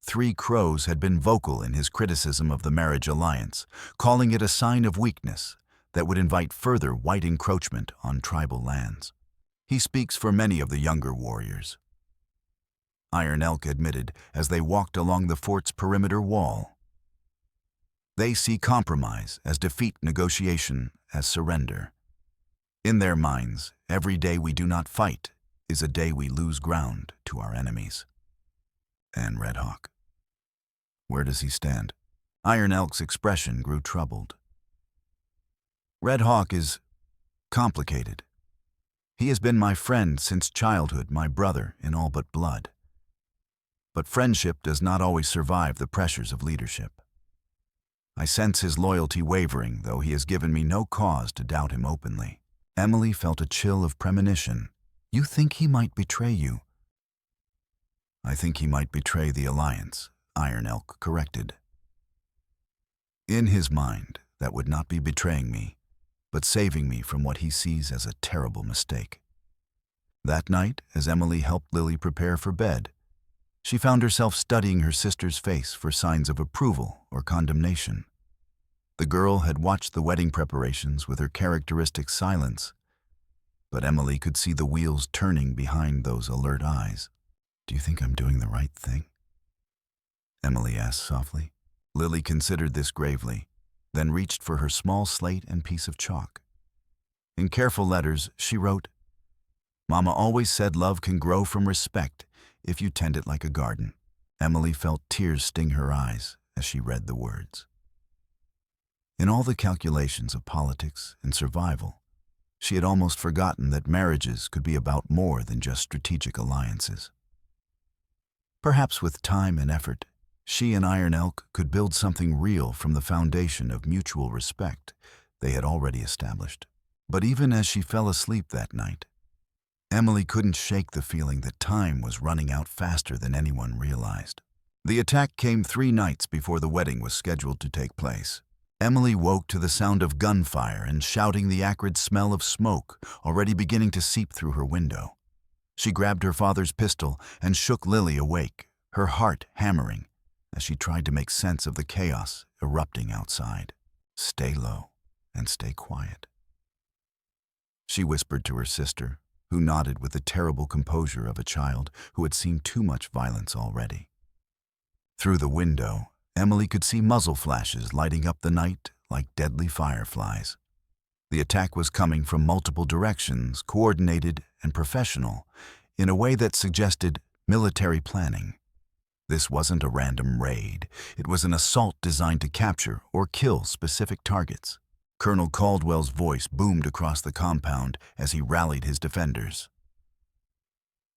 Three Crows had been vocal in his criticism of the marriage alliance, calling it a sign of weakness that would invite further white encroachment on tribal lands. He speaks for many of the younger warriors, Iron Elk admitted as they walked along the fort's perimeter wall. They see compromise as defeat, negotiation as surrender. In their minds, every day we do not fight is a day we lose ground to our enemies. And Red Hawk? Where does he stand? Iron Elk's expression grew troubled. Red Hawk is complicated. He has been my friend since childhood, my brother in all but blood. But friendship does not always survive the pressures of leadership. I sense his loyalty wavering, though he has given me no cause to doubt him openly. Emily felt a chill of premonition. You think he might betray you? I think he might betray the alliance, Iron Elk corrected. In his mind, that would not be betraying me, but saving me from what he sees as a terrible mistake. That night, as Emily helped Lily prepare for bed, she found herself studying her sister's face for signs of approval or condemnation. The girl had watched the wedding preparations with her characteristic silence, but Emily could see the wheels turning behind those alert eyes. "Do you think I'm doing the right thing?" Emily asked softly. Lily considered this gravely, then reached for her small slate and piece of chalk. In careful letters, she wrote, "Mama always said love can grow from respect if you tend it like a garden." Emily felt tears sting her eyes as she read the words. In all the calculations of politics and survival, she had almost forgotten that marriages could be about more than just strategic alliances. Perhaps with time and effort, she and Iron Elk could build something real from the foundation of mutual respect they had already established. But even as she fell asleep that night, Emily couldn't shake the feeling that time was running out faster than anyone realized. The attack came 3 nights before the wedding was scheduled to take place. Emily woke to the sound of gunfire and shouting, the acrid smell of smoke already beginning to seep through her window. She grabbed her father's pistol and shook Lily awake, her heart hammering as she tried to make sense of the chaos erupting outside. "Stay low and stay quiet," she whispered to her sister, who nodded with the terrible composure of a child who had seen too much violence already. Through the window, Emily could see muzzle flashes lighting up the night like deadly fireflies. The attack was coming from multiple directions, coordinated and professional, in a way that suggested military planning. This wasn't a random raid. It was an assault designed to capture or kill specific targets. Colonel Caldwell's voice boomed across the compound as he rallied his defenders.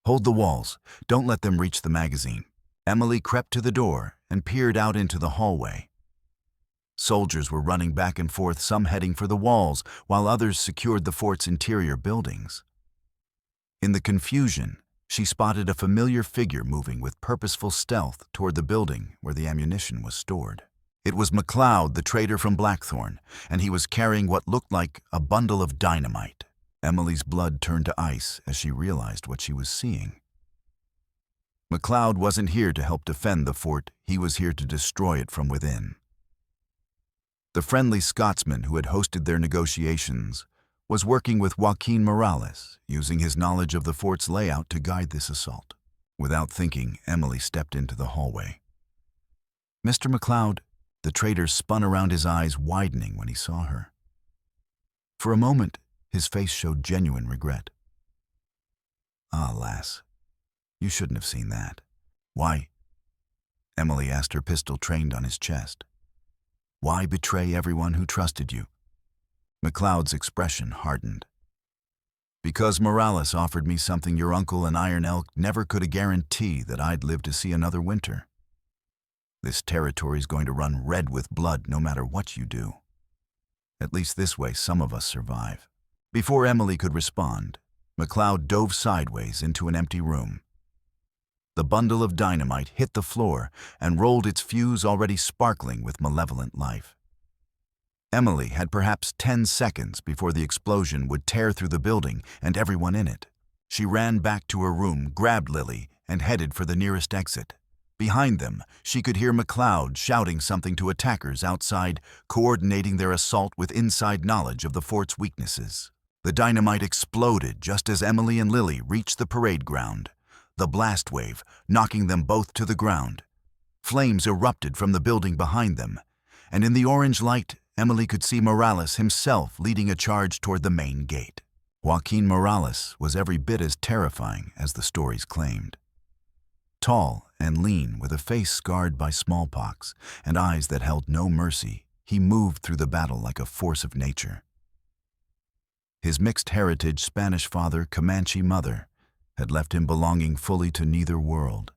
"Hold the walls. Don't let them reach the magazine." Emily crept to the door and peered out into the hallway. Soldiers were running back and forth, some heading for the walls, while others secured the fort's interior buildings. In the confusion, she spotted a familiar figure moving with purposeful stealth toward the building where the ammunition was stored. It was MacLeod, the trader from Blackthorn, and he was carrying what looked like a bundle of dynamite. Emily's blood turned to ice as she realized what she was seeing. MacLeod wasn't here to help defend the fort, he was here to destroy it from within. The friendly Scotsman who had hosted their negotiations was working with Joaquin Morales, using his knowledge of the fort's layout to guide this assault. Without thinking, Emily stepped into the hallway. "Mr. MacLeod," the trader spun around, his eyes widening when he saw her. For a moment, his face showed genuine regret. "Ah, lass, you shouldn't have seen that." "Why?" Emily asked, her pistol trained on his chest. "Why betray everyone who trusted you?" MacLeod's expression hardened. "Because Morales offered me something your uncle and Iron Elk never could guarantee, that I'd live to see another winter. This territory's going to run red with blood no matter what you do. At least this way some of us survive." Before Emily could respond, MacLeod dove sideways into an empty room. The bundle of dynamite hit the floor and rolled its fuse already sparkling with malevolent life. Emily had perhaps 10 seconds before the explosion would tear through the building and everyone in it. She ran back to her room, grabbed Lily, and headed for the nearest exit. Behind them, she could hear MacLeod shouting something to attackers outside, coordinating their assault with inside knowledge of the fort's weaknesses. The dynamite exploded just as Emily and Lily reached the parade ground, the blast wave knocking them both to the ground. Flames erupted from the building behind them, and in the orange light, Emily could see Morales himself leading a charge toward the main gate. Joaquin Morales was every bit as terrifying as the stories claimed. Tall and lean, with a face scarred by smallpox and eyes that held no mercy, he moved through the battle like a force of nature. His mixed heritage Spanish father, Comanche mother, had left him belonging fully to neither world,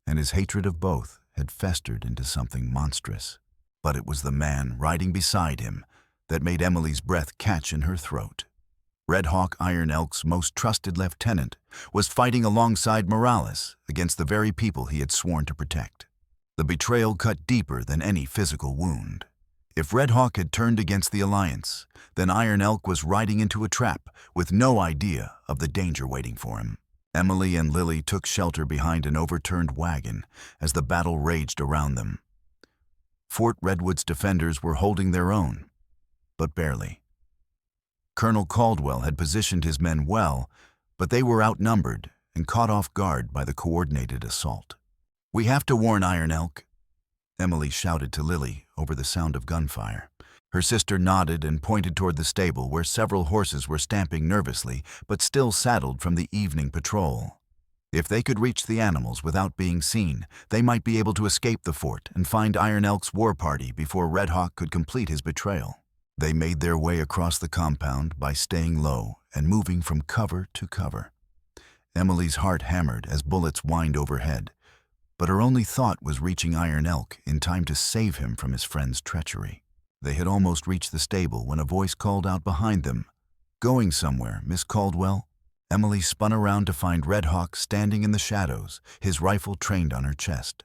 and his hatred of both had festered into something monstrous. But it was the man riding beside him that made Emily's breath catch in her throat. Red Hawk Iron Elk's most trusted lieutenant was fighting alongside Morales against the very people he had sworn to protect. The betrayal cut deeper than any physical wound. If Red Hawk had turned against the Alliance, then Iron Elk was riding into a trap with no idea of the danger waiting for him. Emily and Lily took shelter behind an overturned wagon as the battle raged around them. Fort Redwood's defenders were holding their own, but barely. Colonel Caldwell had positioned his men well, but they were outnumbered and caught off guard by the coordinated assault. "We have to warn Iron Elk," Emily shouted to Lily over the sound of gunfire. Her sister nodded and pointed toward the stable where several horses were stamping nervously but still saddled from the evening patrol. If they could reach the animals without being seen, they might be able to escape the fort and find Iron Elk's war party before Red Hawk could complete his betrayal. They made their way across the compound by staying low and moving from cover to cover. Emily's heart hammered as bullets whined overhead, but her only thought was reaching Iron Elk in time to save him from his friend's treachery. They had almost reached the stable when a voice called out behind them, "Going somewhere, Miss Caldwell?" Emily spun around to find Red Hawk standing in the shadows, his rifle trained on her chest.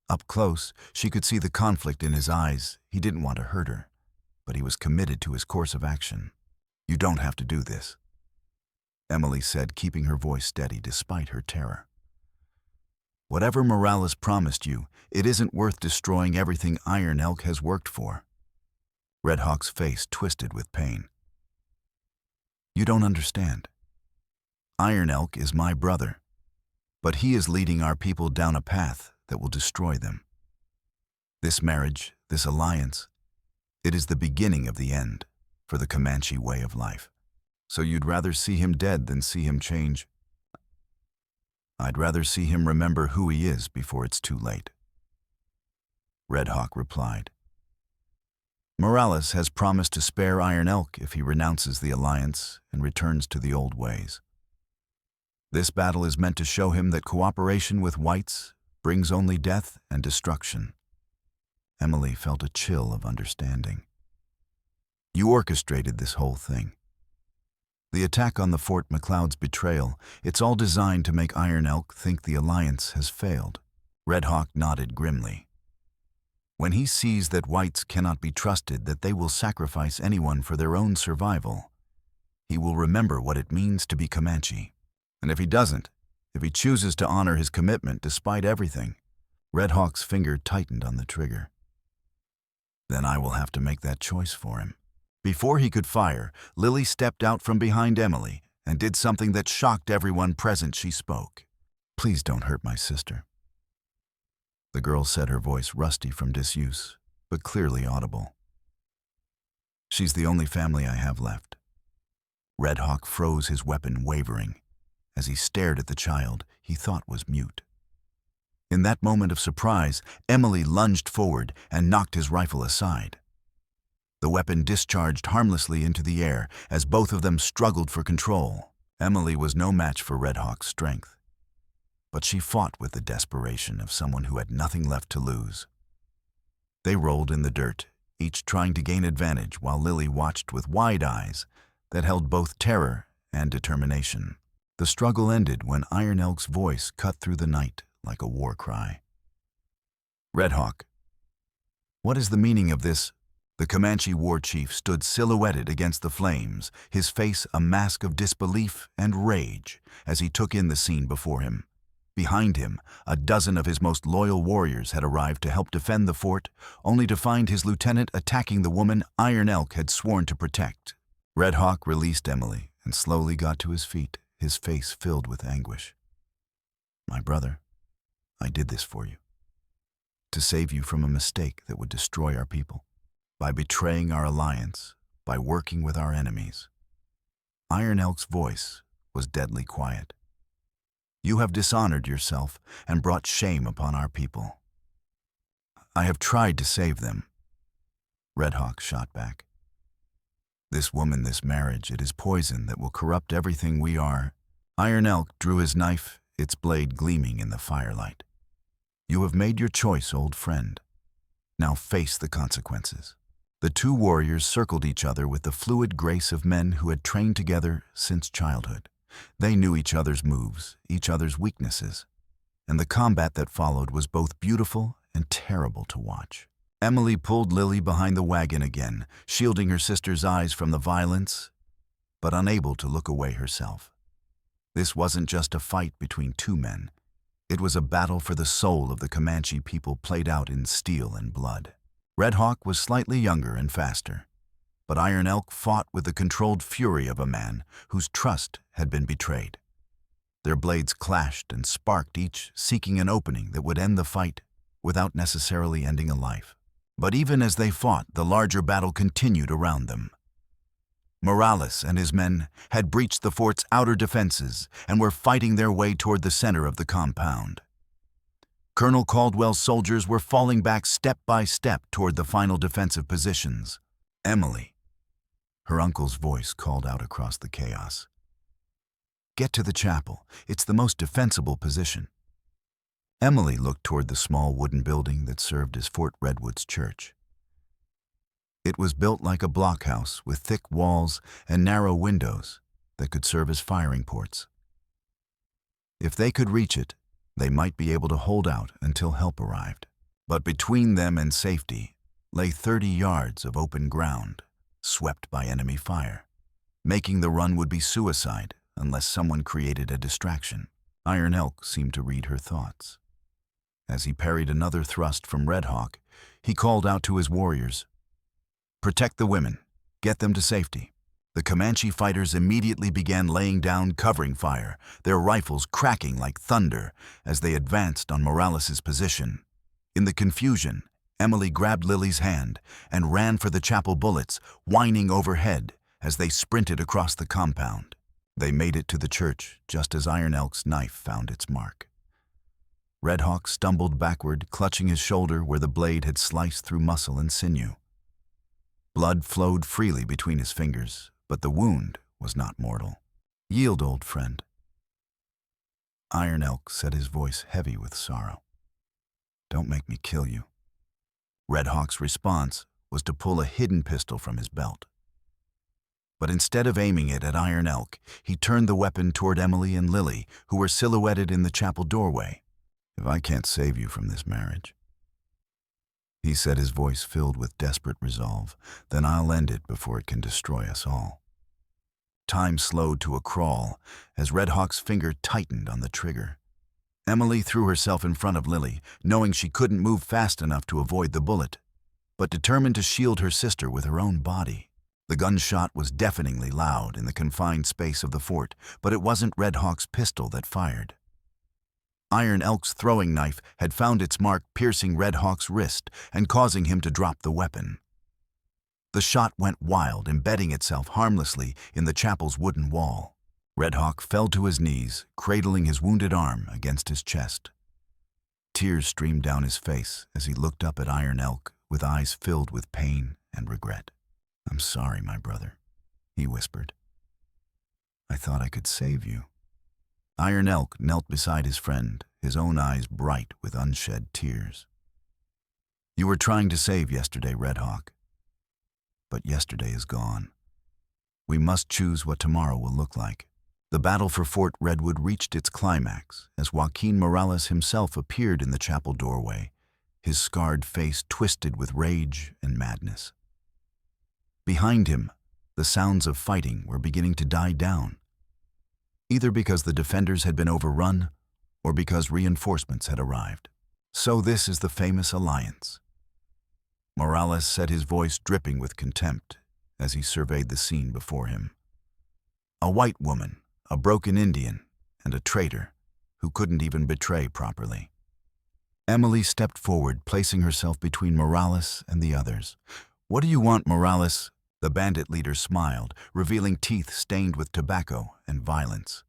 Up close, she could see the conflict in his eyes. He didn't want to hurt her, but he was committed to his course of action. "You don't have to do this," Emily said, keeping her voice steady despite her terror. "Whatever Morales promised you, it isn't worth destroying everything Iron Elk has worked for." Red Hawk's face twisted with pain. "You don't understand. Iron Elk is my brother, but he is leading our people down a path that will destroy them. This marriage, this alliance, it is the beginning of the end for the Comanche way of life. So you'd rather see him dead than see him change?" "I'd rather see him remember who he is before it's too late," Red Hawk replied. "Morales has promised to spare Iron Elk if he renounces the alliance and returns to the old ways. This battle is meant to show him that cooperation with whites brings only death and destruction." Emily felt a chill of understanding. "You orchestrated this whole thing. The attack on the Fort McLeod's betrayal, it's all designed to make Iron Elk think the alliance has failed." Red Hawk nodded grimly. "When he sees that whites cannot be trusted, that they will sacrifice anyone for their own survival, he will remember what it means to be Comanche. And if he doesn't, if he chooses to honor his commitment despite everything," Red Hawk's finger tightened on the trigger, "then I will have to make that choice for him." Before he could fire, Lily stepped out from behind Emily and did something that shocked everyone present. She spoke. "Please don't hurt my sister." The girl said, her voice rusty from disuse, but clearly audible. "She's the only family I have left." Red Hawk froze, his weapon wavering, as he stared at the child he thought was mute. In that moment of surprise, Emily lunged forward and knocked his rifle aside. The weapon discharged harmlessly into the air as both of them struggled for control. Emily was no match for Red Hawk's strength, but she fought with the desperation of someone who had nothing left to lose. They rolled in the dirt, each trying to gain advantage, while Lily watched with wide eyes that held both terror and determination. The struggle ended when Iron Elk's voice cut through the night like a war cry. "Red Hawk, what is the meaning of this?" The Comanche war chief stood silhouetted against the flames, his face a mask of disbelief and rage as he took in the scene before him. Behind him, a dozen of his most loyal warriors had arrived to help defend the fort, only to find his lieutenant attacking the woman Iron Elk had sworn to protect. Red Hawk released Emily and slowly got to his feet, his face filled with anguish. "My brother, I did this for you, to save you from a mistake that would destroy our people. By betraying our alliance, by working with our enemies." Iron Elk's voice was deadly quiet. "You have dishonored yourself and brought shame upon our people. I have tried to save them." Red Hawk shot back. "This woman, this marriage, it is poison that will corrupt everything we are." Iron Elk drew his knife, its blade gleaming in the firelight. "You have made your choice, old friend. Now face the consequences." The two warriors circled each other with the fluid grace of men who had trained together since childhood. They knew each other's moves, each other's weaknesses, and the combat that followed was both beautiful and terrible to watch. Emily pulled Lily behind the wagon again, shielding her sister's eyes from the violence, but unable to look away herself. This wasn't just a fight between two men. It was a battle for the soul of the Comanche people played out in steel and blood. Red Hawk was slightly younger and faster, but Iron Elk fought with the controlled fury of a man whose trust had been betrayed. Their blades clashed and sparked, each seeking an opening that would end the fight without necessarily ending a life. But even as they fought, the larger battle continued around them. Morales and his men had breached the fort's outer defenses and were fighting their way toward the center of the compound. Colonel Caldwell's soldiers were falling back step by step toward the final defensive positions. "Emily," her uncle's voice called out across the chaos. "Get to the chapel. It's the most defensible position." Emily looked toward the small wooden building that served as Fort Redwood's church. It was built like a blockhouse with thick walls and narrow windows that could serve as firing ports. If they could reach it, they might be able to hold out until help arrived. But between them and safety lay 30 yards of open ground, swept by enemy fire. Making the run would be suicide unless someone created a distraction. Iron Elk seemed to read her thoughts. As he parried another thrust from Red Hawk, he called out to his warriors, "Protect the women. Get them to safety." The Comanche fighters immediately began laying down covering fire, their rifles cracking like thunder as they advanced on Morales's position. In the confusion, Emily grabbed Lily's hand and ran for the chapel bullets, whining overhead as they sprinted across the compound. They made it to the church just as Iron Elk's knife found its mark. Red Hawk stumbled backward, clutching his shoulder where the blade had sliced through muscle and sinew. Blood flowed freely between his fingers, but the wound was not mortal. "Yield, old friend." Iron Elk said, his voice heavy with sorrow. "Don't make me kill you." Red Hawk's response was to pull a hidden pistol from his belt. But instead of aiming it at Iron Elk, he turned the weapon toward Emily and Lily, who were silhouetted in the chapel doorway. "If I can't save you from this marriage," he said, his voice filled with desperate resolve, "then I'll end it before it can destroy us all." Time slowed to a crawl as Red Hawk's finger tightened on the trigger. Emily threw herself in front of Lily, knowing she couldn't move fast enough to avoid the bullet, but determined to shield her sister with her own body. The gunshot was deafeningly loud in the confined space of the fort, but it wasn't Red Hawk's pistol that fired. Iron Elk's throwing knife had found its mark, piercing Red Hawk's wrist and causing him to drop the weapon. The shot went wild, embedding itself harmlessly in the chapel's wooden wall. Red Hawk fell to his knees, cradling his wounded arm against his chest. Tears streamed down his face as he looked up at Iron Elk with eyes filled with pain and regret. "I'm sorry, my brother," he whispered. "I thought I could save you." Iron Elk knelt beside his friend, his own eyes bright with unshed tears. "You were trying to save yesterday, Red Hawk. But yesterday is gone. We must choose what tomorrow will look like." The battle for Fort Redwood reached its climax as Joaquin Morales himself appeared in the chapel doorway, his scarred face twisted with rage and madness. Behind him, the sounds of fighting were beginning to die down, either because the defenders had been overrun or because reinforcements had arrived. "So this is the famous alliance." Morales said, his voice dripping with contempt as he surveyed the scene before him. "A white woman, a broken Indian, and a traitor who couldn't even betray properly." Emily stepped forward, placing herself between Morales and the others. "What do you want, Morales?" The bandit leader smiled, revealing teeth stained with tobacco and violence.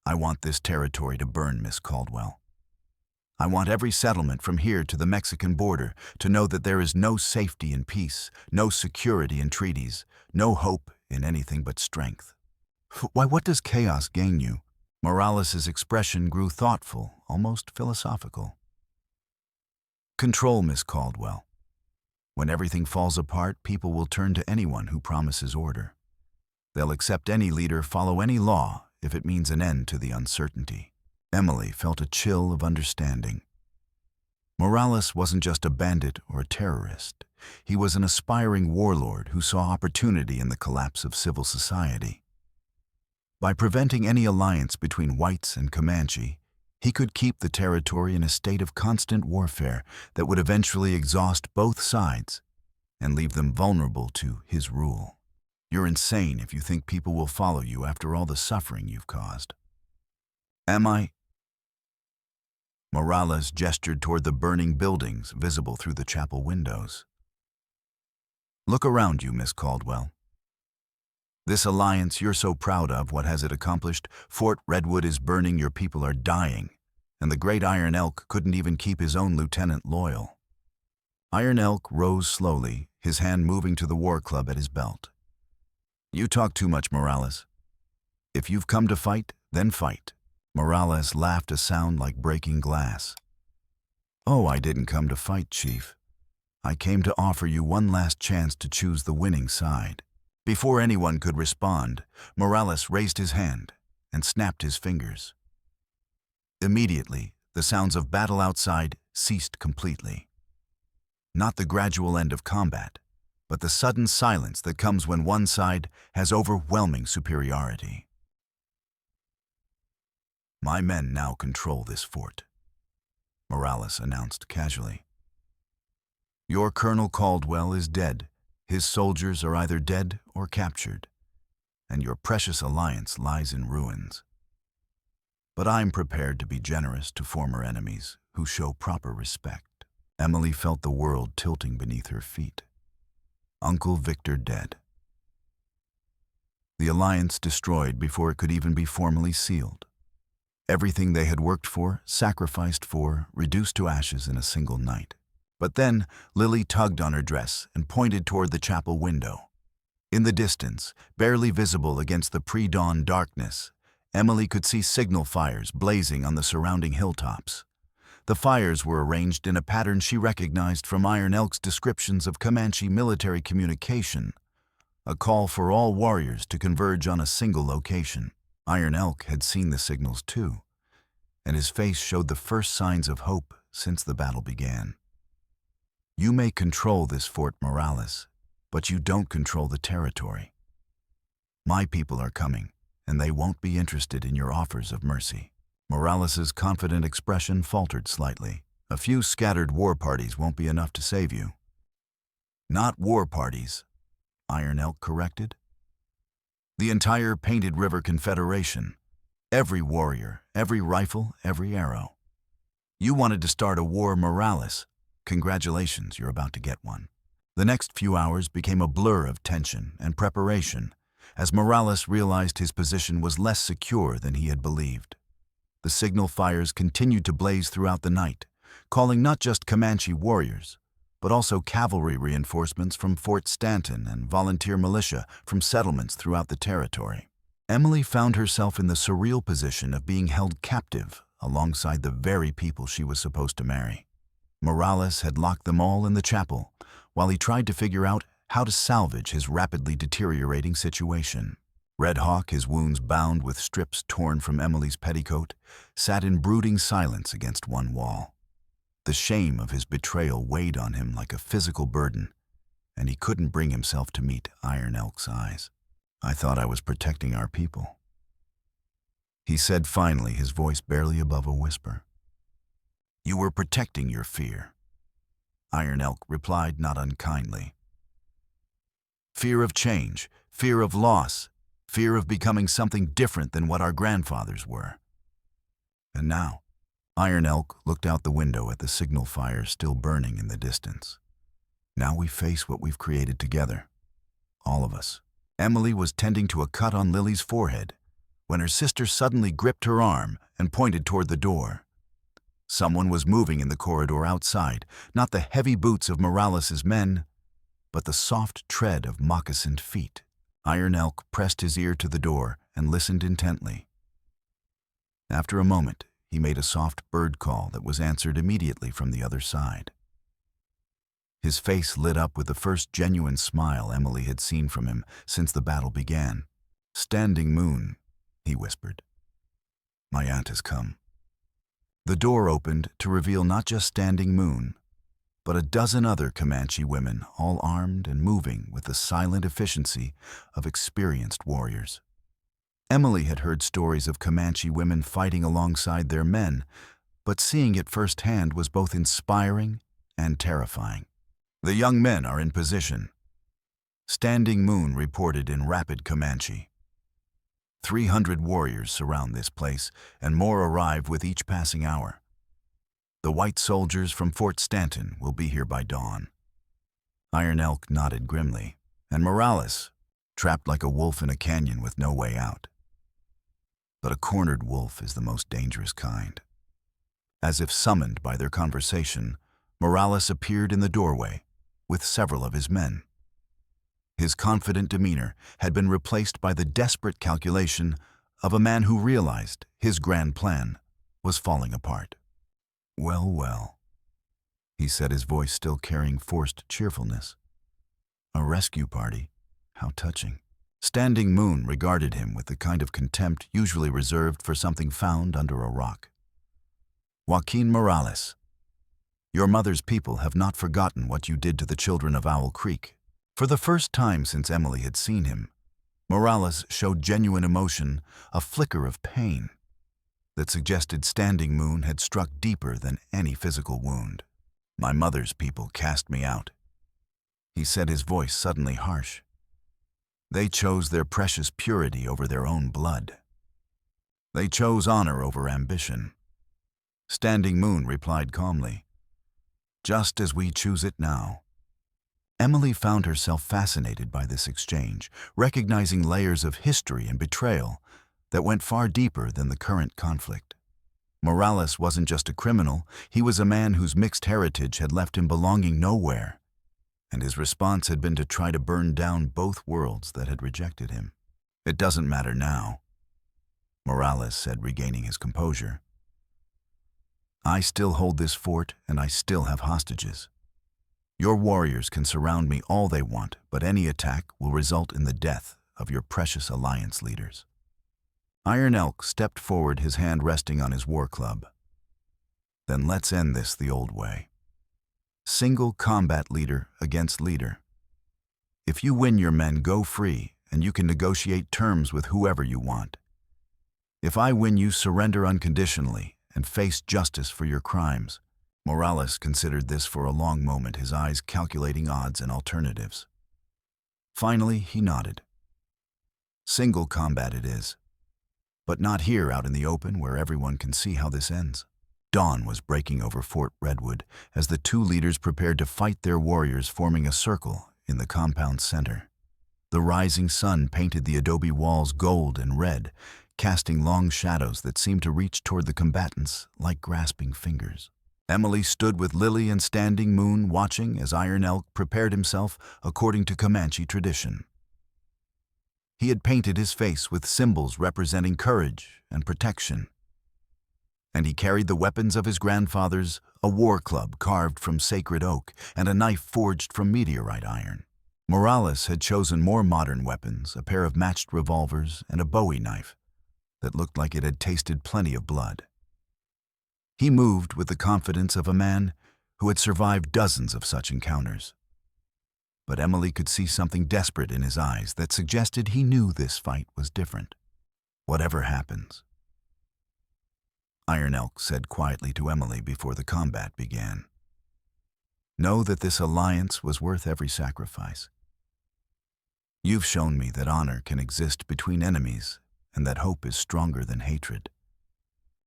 "I want this territory to burn, Miss Caldwell. I want every settlement from here to the Mexican border to know that there is no safety in peace, no security in treaties, no hope in anything but strength." "Why, what does chaos gain you?" Morales's expression grew thoughtful, almost philosophical. "Control, Miss Caldwell. When everything falls apart, people will turn to anyone who promises order. They'll accept any leader, follow any law, if it means an end to the uncertainty." Emily felt a chill of understanding. Morales wasn't just a bandit or a terrorist. He was an aspiring warlord who saw opportunity in the collapse of civil society. By preventing any alliance between whites and Comanche, He could keep the territory in a state of constant warfare that would eventually exhaust both sides and leave them vulnerable to his rule. You're insane if you think people will follow you after all the suffering you've caused. Am I? Morales gestured toward the burning buildings visible through the chapel windows. Look around you, Miss Caldwell. This alliance you're so proud of, what has it accomplished? Fort Redwood is burning, your people are dying, and the great Iron Elk couldn't even keep his own lieutenant loyal. Iron Elk rose slowly, his hand moving to the war club at his belt. You talk too much, Morales. If you've come to fight, then fight. Morales laughed, a sound like breaking glass. Oh, I didn't come to fight, Chief. I came to offer you one last chance to choose the winning side. Before anyone could respond, Morales raised his hand and snapped his fingers. Immediately, the sounds of battle outside ceased completely. Not the gradual end of combat, but the sudden silence that comes when one side has overwhelming superiority. My men now control this fort, Morales announced casually. Your Colonel Caldwell is dead. His soldiers are either dead or captured, and your precious alliance lies in ruins. But I'm prepared to be generous to former enemies who show proper respect. Emily felt the world tilting beneath her feet. Uncle Victor dead. The alliance destroyed before it could even be formally sealed. Everything they had worked for, sacrificed for, reduced to ashes in a single night. But then Lily tugged on her dress and pointed toward the chapel window. In the distance, barely visible against the pre-dawn darkness, Emily could see signal fires blazing on the surrounding hilltops. The fires were arranged in a pattern she recognized from Iron Elk's descriptions of Comanche military communication, a call for all warriors to converge on a single location. Iron Elk had seen the signals too, and his face showed the first signs of hope since the battle began. You may control this Fort Morales, but you don't control the territory. My people are coming, and they won't be interested in your offers of mercy. Morales's confident expression faltered slightly. A few scattered war parties won't be enough to save you. Not war parties, Iron Elk corrected. The entire Painted River Confederation. Every warrior, every rifle, every arrow. You wanted to start a war, Morales. Congratulations, you're about to get one. The next few hours became a blur of tension and preparation as Morales realized his position was less secure than he had believed. The signal fires continued to blaze throughout the night, calling not just Comanche warriors, but also cavalry reinforcements from Fort Stanton and volunteer militia from settlements throughout the territory. Emily found herself in the surreal position of being held captive alongside the very people she was supposed to marry. Morales had locked them all in the chapel while he tried to figure out how to salvage his rapidly deteriorating situation. Red Hawk, his wounds bound with strips torn from Emily's petticoat, sat in brooding silence against one wall. The shame of his betrayal weighed on him like a physical burden, and he couldn't bring himself to meet Iron Elk's eyes. I thought I was protecting our people, he said finally, his voice barely above a whisper. You were protecting your fear, Iron Elk replied, not unkindly. Fear of change, fear of loss, fear of becoming something different than what our grandfathers were. And now, Iron Elk looked out the window at the signal fire still burning in the distance. Now we face what we've created together, all of us. Emily was tending to a cut on Lily's forehead when her sister suddenly gripped her arm and pointed toward the door. Someone was moving in the corridor outside, not the heavy boots of Morales's men, but the soft tread of moccasined feet. Iron Elk pressed his ear to the door and listened intently. After a moment, he made a soft bird call that was answered immediately from the other side. His face lit up with the first genuine smile Emily had seen from him since the battle began. Standing Moon, he whispered. My aunt has come. The door opened to reveal not just Standing Moon, but a dozen other Comanche women, all armed and moving with the silent efficiency of experienced warriors. Emily had heard stories of Comanche women fighting alongside their men, but seeing it firsthand was both inspiring and terrifying. The young men are in position. Standing Moon reported in rapid Comanche. 300 warriors surround this place, and more arrive with each passing hour. The white soldiers from Fort Stanton will be here by dawn. Iron Elk nodded grimly, and Morales, trapped like a wolf in a canyon with no way out. But a cornered wolf is the most dangerous kind. As if summoned by their conversation, Morales appeared in the doorway with several of his men. His confident demeanor had been replaced by the desperate calculation of a man who realized his grand plan was falling apart. "Well, well," he said, his voice still carrying forced cheerfulness. "A rescue party? How touching." Standing Moon regarded him with the kind of contempt usually reserved for something found under a rock. "Joaquin Morales, your mother's people have not forgotten what you did to the children of Owl Creek." For the first time since Emily had seen him, Morales showed genuine emotion, a flicker of pain that suggested Standing Moon had struck deeper than any physical wound. "My mother's people cast me out," he said, his voice suddenly harsh. "They chose their precious purity over their own blood. They chose honor over ambition." Standing Moon replied calmly, "Just as we choose it now." Emily found herself fascinated by this exchange, recognizing layers of history and betrayal that went far deeper than the current conflict. Morales wasn't just a criminal, he was a man whose mixed heritage had left him belonging nowhere, and his response had been to try to burn down both worlds that had rejected him. "It doesn't matter now," Morales said, regaining his composure. "I still hold this fort, and I still have hostages. Your warriors can surround me all they want, but any attack will result in the death of your precious alliance leaders." Iron Elk stepped forward, his hand resting on his war club. "Then let's end this the old way. Single combat leader against leader. If you win, your men go free, and you can negotiate terms with whoever you want. If I win, you surrender unconditionally and face justice for your crimes." Morales considered this for a long moment, his eyes calculating odds and alternatives. Finally, he nodded. "Single combat it is, but not here out in the open where everyone can see how this ends." Dawn was breaking over Fort Redwood as the two leaders prepared to fight their warriors, forming a circle in the compound's center. The rising sun painted the adobe walls gold and red, casting long shadows that seemed to reach toward the combatants like grasping fingers. Emily stood with Lily and Standing Moon, watching as Iron Elk prepared himself according to Comanche tradition. He had painted his face with symbols representing courage and protection, and he carried the weapons of his grandfathers, a war club carved from sacred oak and a knife forged from meteorite iron. Morales had chosen more modern weapons, a pair of matched revolvers and a Bowie knife that looked like it had tasted plenty of blood. He moved with the confidence of a man who had survived dozens of such encounters. But Emily could see something desperate in his eyes that suggested he knew this fight was different. "Whatever happens," Iron Elk said quietly to Emily before the combat began, "know that this alliance was worth every sacrifice. You've shown me that honor can exist between enemies and that hope is stronger than hatred."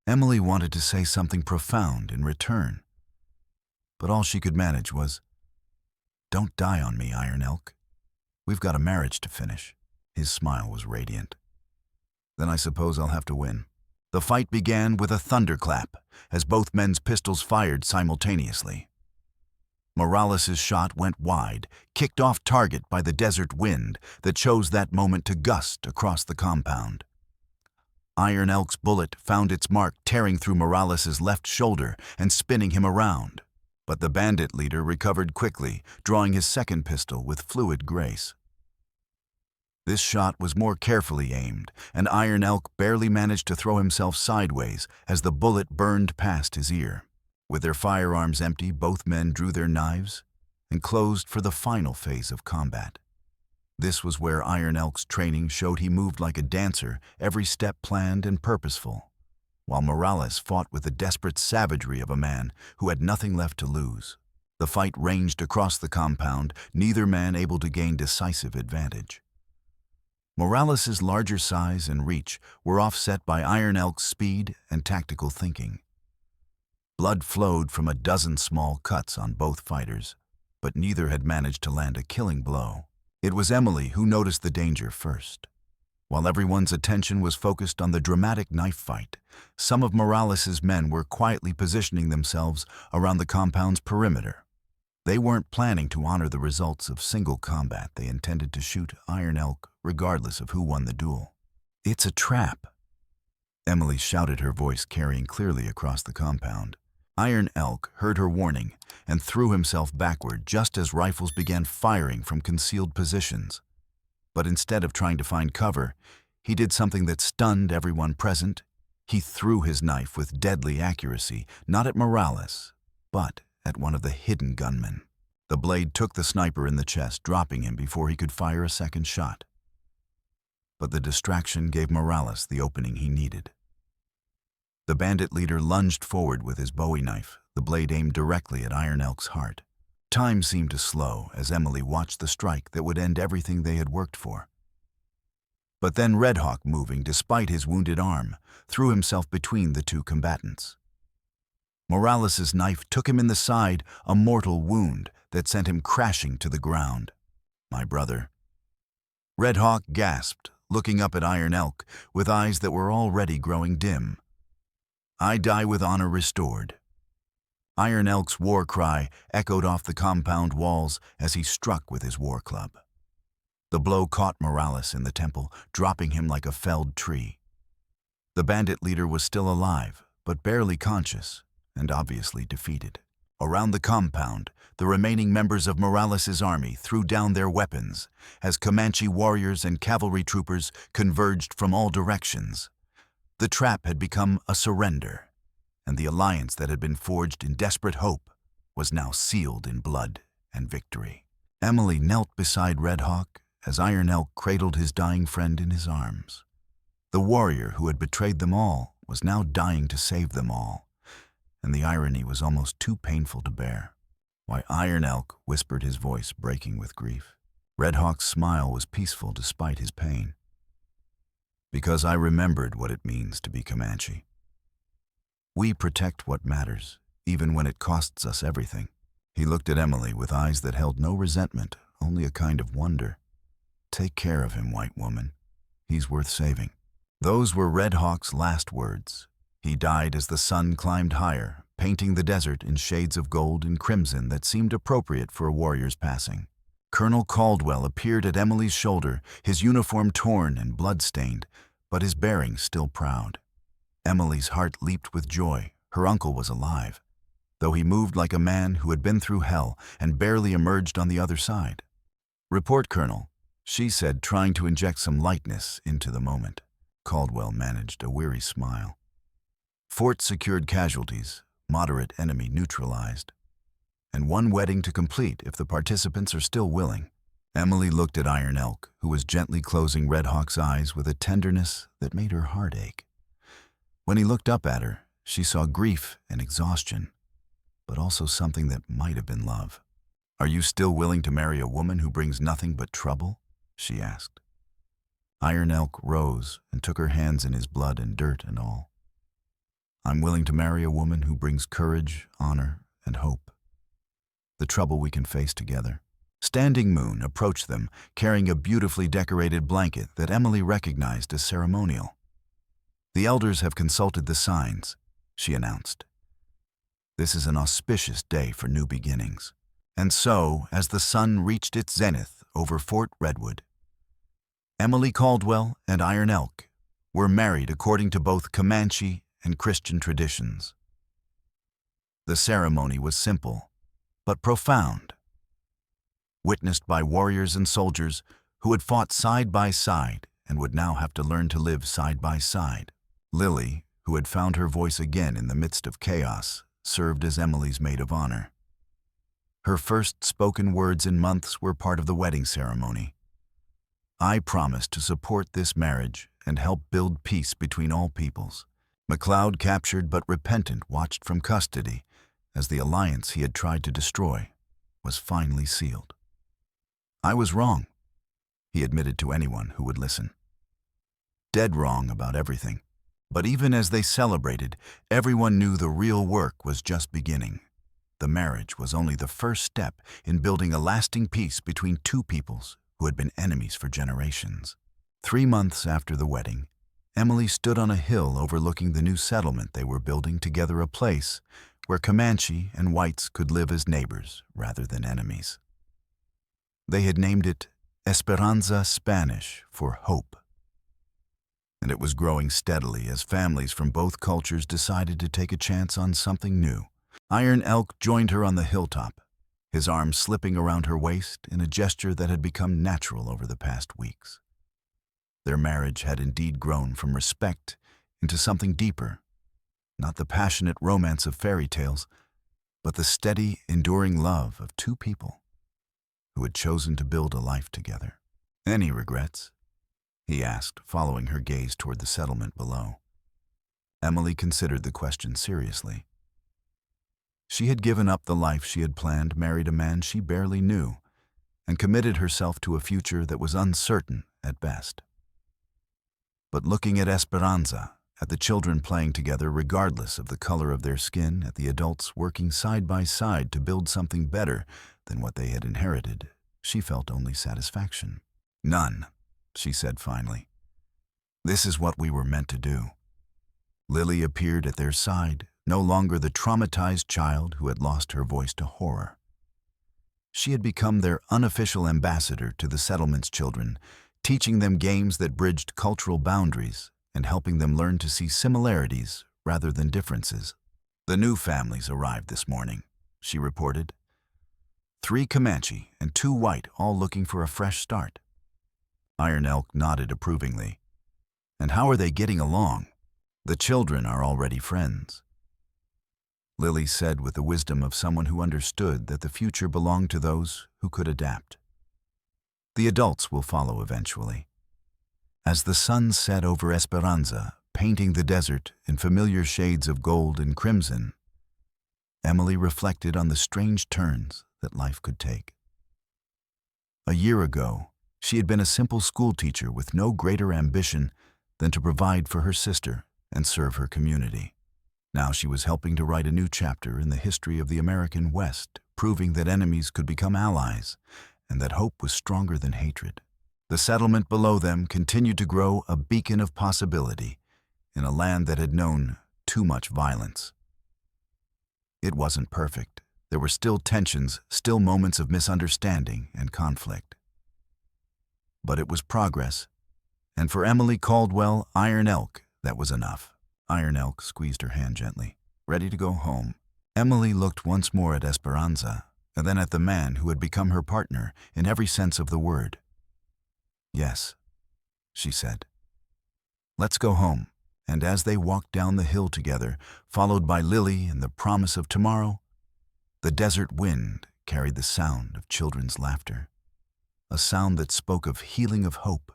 Emily wanted to say something profound in return, but all she could manage was, "Don't die on me, Iron Elk. We've got a marriage to finish." His smile was radiant. "Then I suppose I'll have to win." The fight began with a thunderclap as both men's pistols fired simultaneously. Morales' shot went wide, kicked off target by the desert wind that chose that moment to gust across the compound. Iron Elk's bullet found its mark, tearing through Morales' left shoulder and spinning him around. But the bandit leader recovered quickly, drawing his second pistol with fluid grace. This shot was more carefully aimed, and Iron Elk barely managed to throw himself sideways as the bullet burned past his ear. With their firearms empty, both men drew their knives and closed for the final phase of combat. This was where Iron Elk's training showed he moved like a dancer, every step planned and purposeful, while Morales fought with the desperate savagery of a man who had nothing left to lose. The fight ranged across the compound, neither man able to gain decisive advantage. Morales's larger size and reach were offset by Iron Elk's speed and tactical thinking. Blood flowed from a dozen small cuts on both fighters, but neither had managed to land a killing blow. It was Emily who noticed the danger first. While everyone's attention was focused on the dramatic knife fight, some of Morales's men were quietly positioning themselves around the compound's perimeter. They weren't planning to honor the results of single combat. They intended to shoot Iron Elk regardless of who won the duel. "It's a trap," Emily shouted, her voice carrying clearly across the compound. Iron Elk heard her warning and threw himself backward just as rifles began firing from concealed positions. But instead of trying to find cover, he did something that stunned everyone present. He threw his knife with deadly accuracy, not at Morales, but at one of the hidden gunmen. The blade took the sniper in the chest, dropping him before he could fire a second shot. But the distraction gave Morales the opening he needed. The bandit leader lunged forward with his Bowie knife, the blade aimed directly at Iron Elk's heart. Time seemed to slow as Emily watched the strike that would end everything they had worked for. But then Red Hawk, moving despite his wounded arm, threw himself between the two combatants. Morales's knife took him in the side, a mortal wound that sent him crashing to the ground. "My brother." Red Hawk gasped, looking up at Iron Elk with eyes that were already growing dim. "I die with honor restored." Iron Elk's war cry echoed off the compound walls as he struck with his war club. The blow caught Morales in the temple, dropping him like a felled tree. The bandit leader was still alive, but barely conscious, and obviously defeated. Around the compound, the remaining members of Morales's army threw down their weapons as Comanche warriors and cavalry troopers converged from all directions. The trap had become a surrender, and the alliance that had been forged in desperate hope was now sealed in blood and victory. Emily knelt beside Red Hawk as Iron Elk cradled his dying friend in his arms. The warrior who had betrayed them all was now dying to save them all, and the irony was almost too painful to bear. "Why, Iron Elk," whispered, his voice breaking with grief. Red Hawk's smile was peaceful despite his pain. "Because I remembered what it means to be Comanche. We protect what matters, even when it costs us everything." He looked at Emily with eyes that held no resentment, only a kind of wonder. "Take care of him, white woman. He's worth saving." Those were Red Hawk's last words. He died as the sun climbed higher, painting the desert in shades of gold and crimson that seemed appropriate for a warrior's passing. Colonel Caldwell appeared at Emily's shoulder, his uniform torn and blood-stained, but his bearing still proud. Emily's heart leaped with joy. Her uncle was alive, though he moved like a man who had been through hell and barely emerged on the other side. "Report, Colonel," she said, trying to inject some lightness into the moment. Caldwell managed a weary smile. "Fort secured casualties, moderate enemy neutralized, and one wedding to complete if the participants are still willing." Emily looked at Iron Elk, who was gently closing Red Hawk's eyes with a tenderness that made her heart ache. When he looked up at her, she saw grief and exhaustion, but also something that might have been love. "Are you still willing to marry a woman who brings nothing but trouble?" she asked. Iron Elk rose and took her hands in his blood and dirt and all. "I'm willing to marry a woman who brings courage, honor, and hope. The trouble we can face together." Standing Moon approached them, carrying a beautifully decorated blanket that Emily recognized as ceremonial. "The elders have consulted the signs," she announced. "This is an auspicious day for new beginnings." And so, as the sun reached its zenith over Fort Redwood, Emily Caldwell and Iron Elk were married according to both Comanche and Christian traditions. The ceremony was simple, but profound, witnessed by warriors and soldiers who had fought side by side and would now have to learn to live side by side. Lily, who had found her voice again in the midst of chaos, served as Emily's maid of honor. Her first spoken words in months were part of the wedding ceremony. I promise to support this marriage and help build peace between all peoples." MacLeod, captured but repentant, watched from custody as the alliance he had tried to destroy was finally sealed. "I was wrong," he admitted to anyone who would listen. Dead wrong about everything. But even as they celebrated, everyone knew the real work was just beginning. The marriage was only the first step in building a lasting peace between two peoples who had been enemies for generations. 3 months after the wedding, Emily stood on a hill overlooking the new settlement they were building together, a place where Comanche and whites could live as neighbors rather than enemies. They had named it Esperanza, Spanish for hope. And it was growing steadily as families from both cultures decided to take a chance on something new. Iron Elk joined her on the hilltop, his arm slipping around her waist in a gesture that had become natural over the past weeks. Their marriage had indeed grown from respect into something deeper, not the passionate romance of fairy tales, but the steady, enduring love of two people who had chosen to build a life together. "Any regrets?" he asked, following her gaze toward the settlement below. Emily considered the question seriously. She had given up the life she had planned, married a man she barely knew, and committed herself to a future that was uncertain at best. But looking at Esperanza, at the children playing together regardless of the color of their skin, at the adults working side by side to build something better than what they had inherited, she felt only satisfaction. "None," she said finally. "This is what we were meant to do." Lily appeared at their side, no longer the traumatized child who had lost her voice to horror. She had become their unofficial ambassador to the settlement's children, teaching them games that bridged cultural boundaries and helping them learn to see similarities rather than differences. "The new families arrived this morning," she reported. 3 Comanche and 2 white, all looking for a fresh start. Iron Elk nodded approvingly. "And how are they getting along?" "The children are already friends," Lily said with the wisdom of someone who understood that the future belonged to those who could adapt. "The adults will follow eventually." As the sun set over Esperanza, painting the desert in familiar shades of gold and crimson, Emily reflected on the strange turns that life could take. A year ago, she had been a simple schoolteacher with no greater ambition than to provide for her sister and serve her community. Now she was helping to write a new chapter in the history of the American West, proving that enemies could become allies and that hope was stronger than hatred. The settlement below them continued to grow, a beacon of possibility in a land that had known too much violence. It wasn't perfect. There were still tensions, still moments of misunderstanding and conflict. But it was progress, and for Emily Caldwell, Iron Elk, that was enough. Iron Elk squeezed her hand gently. "Ready to go home?" Emily looked once more at Esperanza, and then at the man who had become her partner in every sense of the word. "Yes," she said. "Let's go home." And as they walked down the hill together, followed by Lily and the promise of tomorrow, the desert wind carried the sound of children's laughter, a sound that spoke of healing, of hope,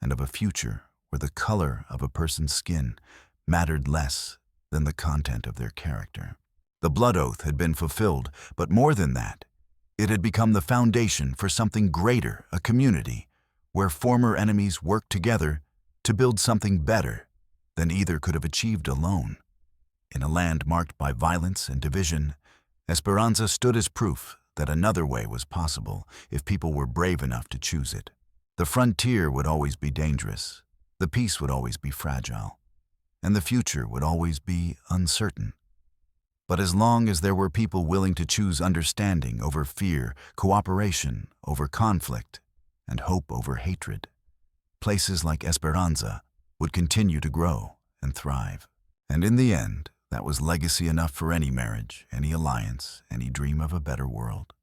and of a future where the color of a person's skin mattered less than the content of their character. The blood oath had been fulfilled, but more than that, it had become the foundation for something greater, a community where former enemies worked together to build something better than either could have achieved alone. In a land marked by violence and division, Esperanza stood as proof that another way was possible if people were brave enough to choose it. The frontier would always be dangerous, the peace would always be fragile, and the future would always be uncertain. But as long as there were people willing to choose understanding over fear, cooperation over conflict, and hope over hatred, places like Esperanza would continue to grow and thrive. And in the end, that was legacy enough for any marriage, any alliance, any dream of a better world.